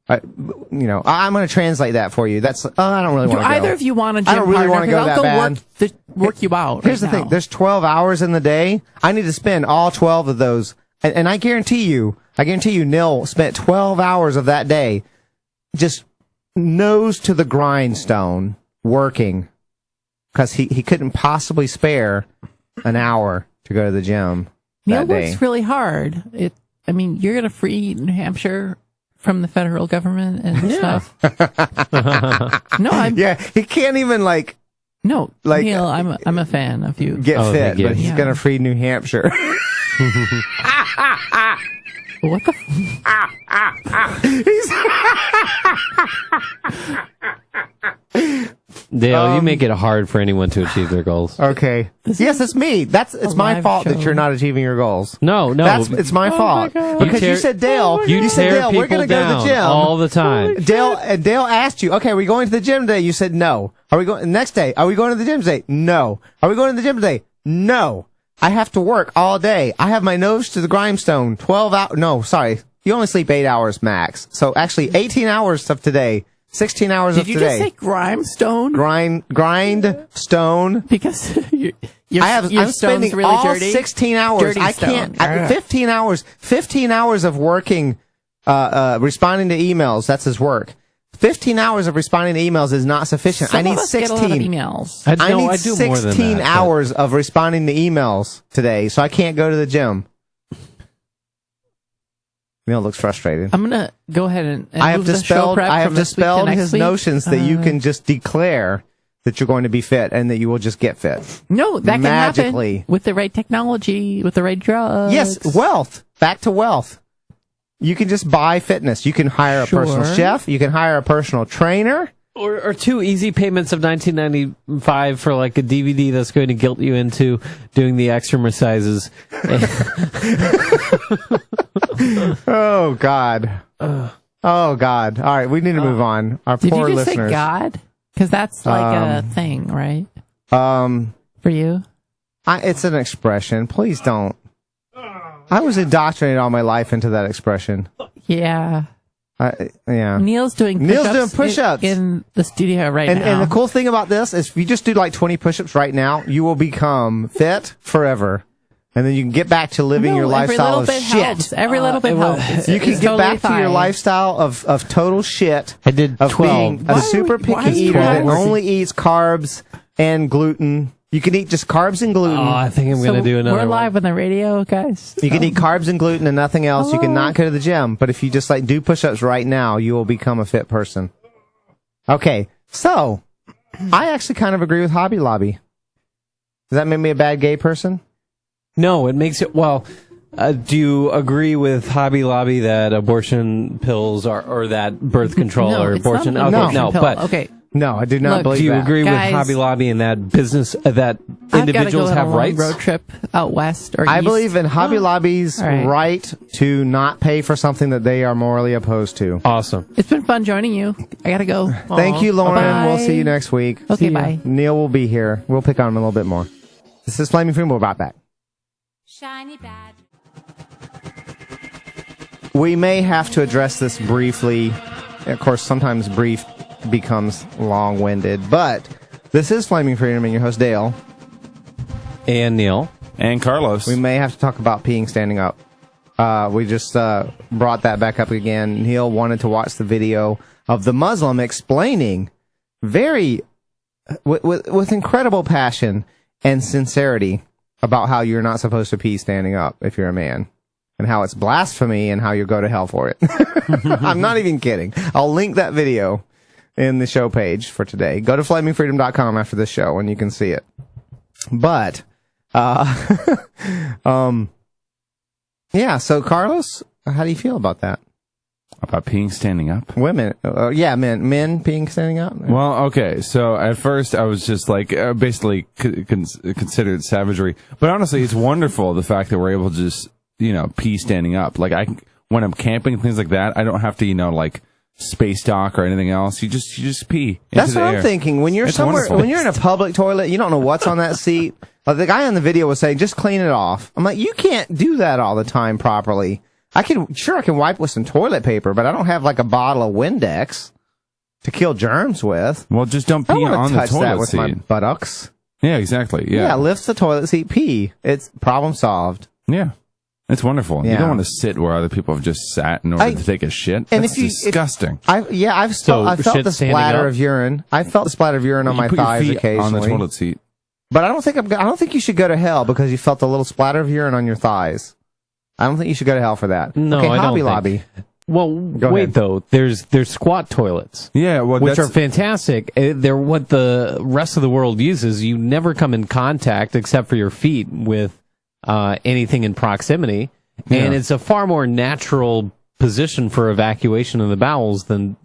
I'm going to translate that for you. That's, I don't really want to go. Do either of you want a gym I don't really want to go that bad. Work you out. Here's the thing. There's 12 hours in the day. I need to spend all 12 of those. And I guarantee you, Neal spent 12 hours of that day just nose to the grindstone working because he couldn't possibly spare an hour to go to the gym Neal that day. works really hard. I mean, you're going to free New Hampshire from the federal government and stuff. No, he can't even no, like, Neal, I'm a fan of you. get fit, thank you. but he's going to free New Hampshire. What the? Dale, you make it hard for anyone to achieve their goals. Okay. Yes, it's me. It's my live fault show. that you're not achieving your goals. No, It's my fault. God. Because you tear- said, Dale, You said, tear Dale, we're people going to go to the down gym. all the time. Dale asked you, okay, are we going to the gym today? You said no. Are we going next day? Are we going to the gym today? No. Are we going to the gym today? No. I have to work all day. I have my nose to the grindstone. 12 hours. No, sorry. You only sleep 8 hours max. So actually 18 hours of today. 16 hours of Did you today. just say grindstone? Grindstone. Because your I'm stone's spending really all dirty. 16 hours. Dirty I can't. stone. 15 hours of working, responding to emails. That's his work. 15 hours of responding to emails is not sufficient. Some I need of us 16. get a lot of emails. I need I do more than 16 that, hours of responding to emails today, so I can't go to the gym. Neal looks frustrated. I'm gonna go ahead and I have move the show prep from this week to dispelled next his week. notions that you can just declare that you're going to be fit and that you will just get fit. No, that magically. can happen with the right technology, with the right drugs. Yes, wealth. Back to wealth. You can just buy fitness. You can hire a personal Sure. chef. You can hire a personal trainer. Or 2 easy payments of $19.95 for like a DVD that's going to guilt you into doing the exercises. Oh, God. Oh, God. All right, we need to move on. Our Did poor you just listeners. say God? Because that's like a thing, right? For you? It's an expression. Please don't. I was indoctrinated all my life into that expression. Yeah. Yeah. Neal's doing push-ups. in the studio right And now. the cool thing about this is if you just do like 20 push-ups right now, you will become fit forever. And then you can get back to living your lifestyle of bit shit. helps. Every little bit helps. You can It's get totally back to your fine. lifestyle of total shit. I did Of 12. being a super why picky are you eater that working? only eats carbs and gluten. You can eat just carbs and gluten. Oh, I think I'm going to do another We're one. live on the radio, guys. You can eat carbs and gluten and nothing else. You cannot go to the gym. But if you just like do push-ups right now, you will become a fit person. Okay. So I actually kind of agree with Hobby Lobby. Does that make me a bad gay person? No, it makes it, well, do you agree with Hobby Lobby that abortion pills are, or that birth control No, or it's abortion? not an Okay, abortion no, pill. but Okay. No, I do not Look, believe do you that. agree Guys, with Hobby Lobby and that business, that I've individuals gotta go have on a long rights? road trip out west or I east. believe in Hobby Lobby's All right. right to not pay for something that they are morally opposed to. Awesome. It's been fun joining you. I gotta go. Thank you, Lauren. Bye. We'll see you next week. Okay, See you. bye. Neal will be here. We'll pick on him a little bit more. This is Flaming Freedom. We'll be right back. Shiny badge. We may have to address this briefly. Of course, sometimes brief becomes long-winded, but this is Flaming Freedom and your host, Dale. And Neal. And Carlos. We may have to talk about peeing standing up. We just brought that back up again. Neal wanted to watch the video of the Muslim explaining very, with incredible passion and sincerity about how you're not supposed to pee standing up if you're a man. And how it's blasphemy and how you go to hell for it. I'm not even kidding. I'll link that video in the show page for today. Go to flamingfreedom.com after this show and you can see it. But, yeah, so Carlos, how do you feel about that? About peeing standing up? Women, men peeing standing up? Well, okay, so at first I was just like, basically considered savagery. But honestly, it's wonderful, the fact that we're able to just, pee standing up. Like, when I'm camping and things like that, I don't have to, like, space dock or anything else. You just pee. That's into what the I'm air. thinking. When you're It's somewhere, wonderful. when you're in a public toilet, you don't know what's on that seat. Like the guy on the video was saying, just clean it off. I'm like, you can't do that all the time properly. I can wipe with some toilet paper, but I don't have like a bottle of Windex to kill germs with. Well, just don't I pee don't on want to the touch that toilet with my seat. buttocks. Yeah, exactly. Yeah, Yeah. lift the toilet seat, pee. It's problem solved. Yeah. It's wonderful. Yeah. You don't want to sit where other people have just sat in order to take a shit. and That's if you- disgusting. I felt shit the standing splatter up? of urine. I felt the splatter of urine on You my put your thighs feet occasionally. on the toilet seat. But I don't think you should go to hell because you felt a little splatter of urine on your thighs. I don't think you should go to hell for that. No, okay, I Hobby don't Lobby. think. Well, Go wait ahead. though. There's squat toilets. Yeah, well, which that's are fantastic. They're what the rest of the world uses. You never come in contact, except for your feet, with anything in proximity, and it's a far more natural position for evacuation of the bowels than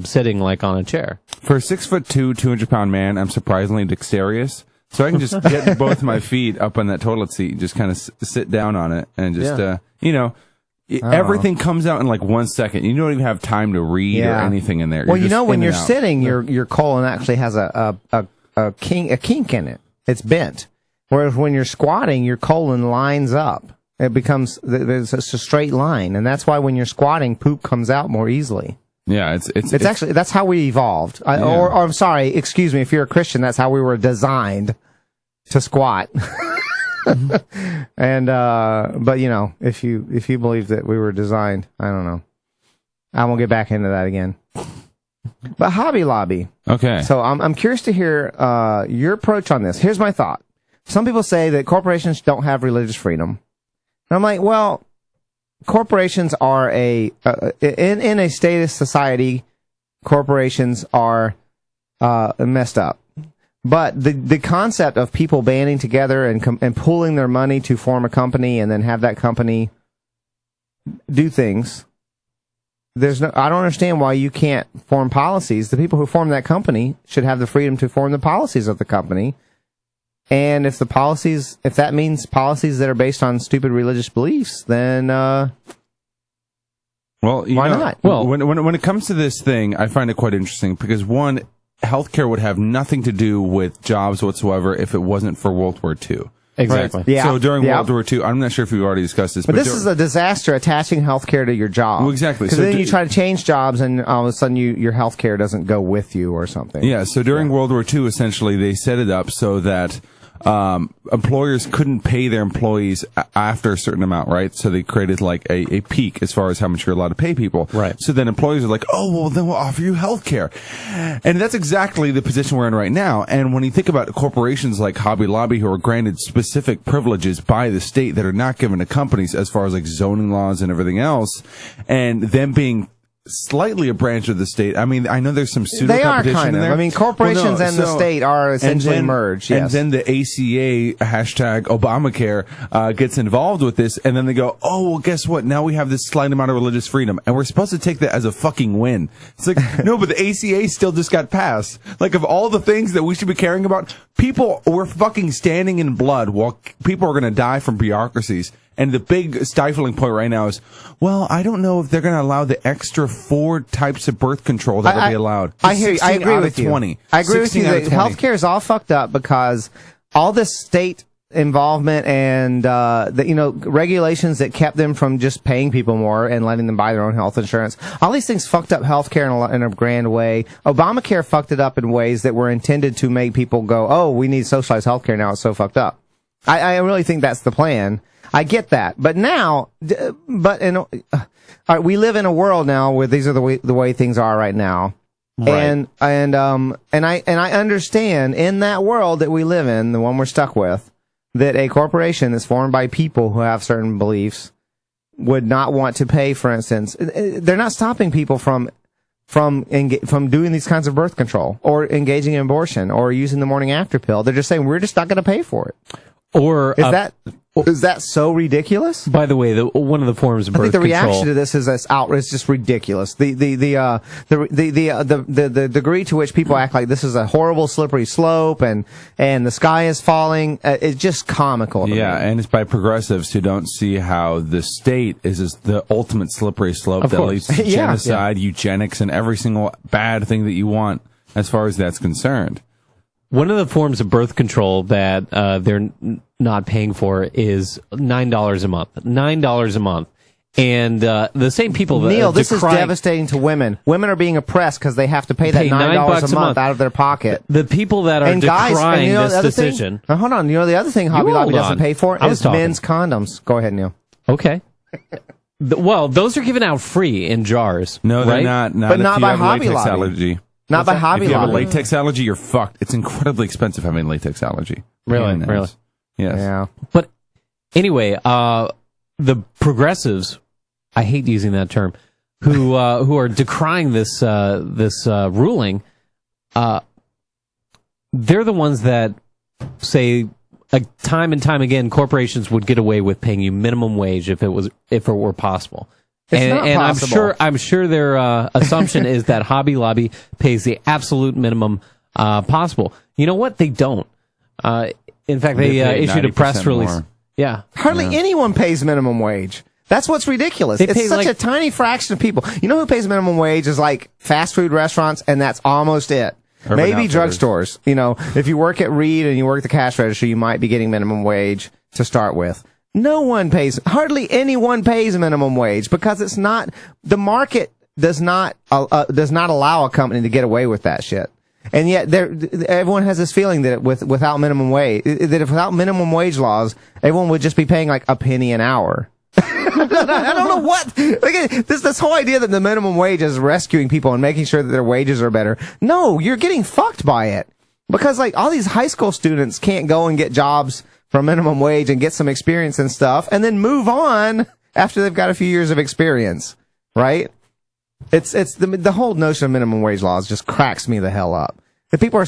sitting like on a chair. For a 6'2", 200-pound man, I'm surprisingly dexterous. So I can just get both my feet up on that toilet seat, and just kind of sit down on it, and just everything comes out in like 1 second. You don't even have time to read or anything in there. Well, You're just when in you're and out. sitting, your colon actually has a kink in it. It's bent. Whereas when you're squatting, your colon lines up. It becomes there's a straight line, and that's why when you're squatting, poop comes out more easily. Yeah, it's actually that's how we evolved. Or I'm sorry, excuse me. If you're a Christian, that's how we were designed to squat. And but if you believe that we were designed, I don't know. I won't get back into that again. But Hobby Lobby. Okay. So I'm curious to hear your approach on this. Here's my thought. Some people say that corporations don't have religious freedom. And I'm like, well, corporations are in a statist society, corporations are messed up. But the concept of people banding together and pooling their money to form a company and then have that company do things, I don't understand why you can't form policies. The people who form that company should have the freedom to form the policies of the company. And if that means policies that are based on stupid religious beliefs, then why not? Well, when it comes to this thing, I find it quite interesting because one, healthcare would have nothing to do with jobs whatsoever if it wasn't for World War II. Exactly. Right? Yeah. So during World War II, I'm not sure if we've already discussed this, but this is a disaster attaching healthcare to your job. Well, exactly. Because So then you try to change jobs, and all of a sudden your healthcare doesn't go with you or something. Yeah. So during World War II, essentially, they set it up so that employers couldn't pay their employees after a certain amount, right? So they created like a peak as far as how much you're allowed to pay people. Right. So then employers are like, oh, well, then we'll offer you health care. And that's exactly the position we're in right now. And when you think about corporations like Hobby Lobby who are granted specific privileges by the state that are not given to companies as far as like zoning laws and everything else, and them being slightly a branch of the state. I mean, I know there's some pseudo They are competition kind in of. there. I mean, corporations and the state are essentially merged. Yes. And then the ACA hashtag Obamacare gets involved with this, and then they go, "Oh, well, guess what? Now we have this slight amount of religious freedom, and we're supposed to take that as a fucking win." It's like, no, but the ACA still just got passed. Like, of all the things that we should be caring about, people were fucking standing in blood while people are going to die from bureaucracies. And the big stifling point right now is, well, I don't know if they're going to allow the extra 4 types of birth control that will be allowed. I hear you. I agree with you. 20. I agree with you 16 out that of 20. healthcare is all fucked up because all this state involvement and regulations that kept them from just paying people more and letting them buy their own health insurance. All these things fucked up healthcare in a grand way. Obamacare fucked it up in ways that were intended to make people go, "Oh, we need socialized healthcare now. It's so fucked up." I really think that's the plan. I get that, but now, all right, we live in a world now where these are the way things are right now, right. and I understand in that world that we live in, the one we're stuck with, that a corporation that's formed by people who have certain beliefs would not want to pay. For instance, they're not stopping people from doing these kinds of birth control or engaging in abortion or using the morning after pill. They're just saying we're just not going to pay for it. Or is that so ridiculous? By the way, one of the forms of birth I think the control. reaction to this is it's just ridiculous. The degree to which people act like this is a horrible slippery slope and the sky is falling, it's just comical. To me. And it's by progressives who don't see how the state is the ultimate slippery slope Of that course. leads to Yeah. genocide, eugenics, and every single bad thing that you want as far as that's concerned. One of the forms of birth control that they're not paying for is $9 a month. $9 a month. And the same people that Neal, this is decry- devastating to women. Women are being oppressed because they have to pay that $9 a month out of their pocket. The people that are decrying this decision. Hold on. The other thing Hobby Lobby doesn't pay for is men's condoms. Go ahead, Neal. Okay. Well, those are given out free in jars. No, they're right? not. But if not you by have Hobby latex Lobby. allergy. Not by Hobby If you have a Lobby. latex allergy, you're fucked. It's incredibly expensive having latex allergy. Really? And Really? Yes. Yeah. But anyway, the progressives, I hate using that term, who are decrying this ruling, they're the ones that say time and time again corporations would get away with paying you minimum wage if it were possible. It's not possible. I'm sure their assumption is that Hobby Lobby pays the absolute minimum possible. You know what? They don't. In fact, they issued a press release. More. Yeah. Hardly anyone pays minimum wage. That's what's ridiculous. It's such a tiny fraction of people. You know who pays minimum wage is like fast food restaurants, and that's almost it. Maybe drugstores. You know, if you work at Reed and you work the cash register, you might be getting minimum wage to start with. Hardly anyone pays minimum wage because it's not, the market does not allow a company to get away with that shit. And yet everyone has this feeling that without minimum wage laws, everyone would just be paying like a penny an hour. I don't know what. This whole idea that the minimum wage is rescuing people and making sure that their wages are better. No, you're getting fucked by it. Because like all these high school students can't go and get jobs for minimum wage and get some experience and stuff and then move on after they've got a few years of experience. Right? It's the whole notion of minimum wage laws just cracks me the hell up. The people are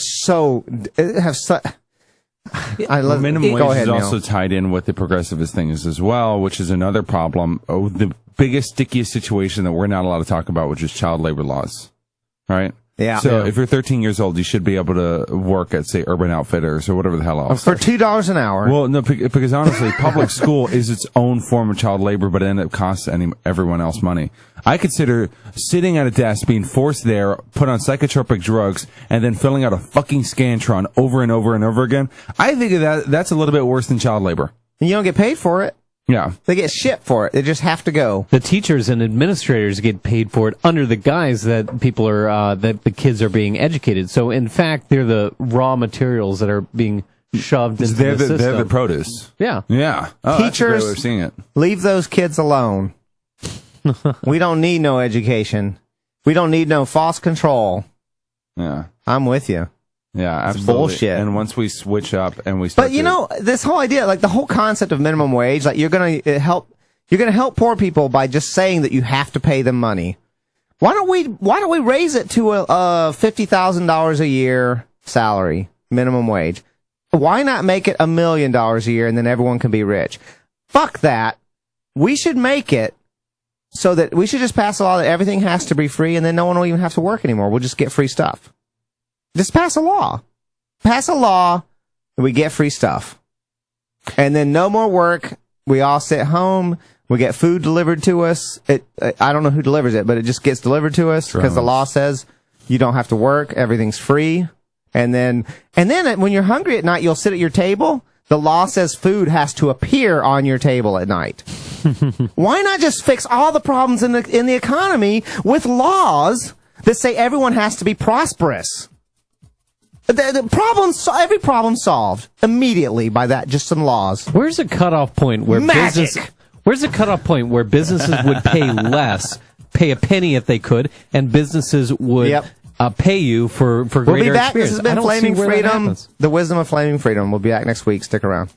minimum wage is also tied in with the progressivist things as well, which is another problem. The biggest, stickiest situation that we're not allowed to talk about, which is child labor laws, right? Yeah. So if you're 13 years old, you should be able to work at, say, Urban Outfitters or whatever the hell else. For $2 an hour. Well, no, because honestly, public school is its own form of child labor, but it ends up costing everyone else money. I consider sitting at a desk, being forced there, put on psychotropic drugs, and then filling out a fucking Scantron over and over and over again. I think that's a little bit worse than child labor. And you don't get paid for it. Yeah. They get shit for it. They just have to go. The teachers and administrators get paid for it under the guise that people are, that the kids are being educated. So, in fact, they're the raw materials that are being shoved into the system. They're the produce. Yeah. Yeah. Oh, Teachers, that's a great way of seeing it. Leave those kids alone. We don't need no education. We don't need no false control. Yeah. I'm with you. Yeah, absolutely. It's bullshit. And once we switch up and we start, but you know, this whole idea, like the whole concept of minimum wage, like you're gonna help poor people by just saying that you have to pay them money. Why don't we raise it to a $50,000 a year salary minimum wage? Why not make it $1 million a year and then everyone can be rich? Fuck that. We should make it so that we should just pass a law that everything has to be free and then no one will even have to work anymore. We'll just get free stuff. Just pass a law. Pass a law and we get free stuff. And then no more work. We all sit home. We get food delivered to us. I don't know who delivers it, but it just gets delivered to us because the law says you don't have to work. Everything's free. And then when you're hungry at night, you'll sit at your table. The law says food has to appear on your table at night. Why not just fix all the problems in the economy with laws that say everyone has to be prosperous? Every problem solved immediately by that, just some laws. Where's the cutoff point where Where's the cutoff point where businesses would pay less, pay a penny if they could, and businesses would pay you for greater We'll be back. experience? This has been Flaming Freedom, the wisdom of Flaming Freedom. We'll be back next week. Stick around.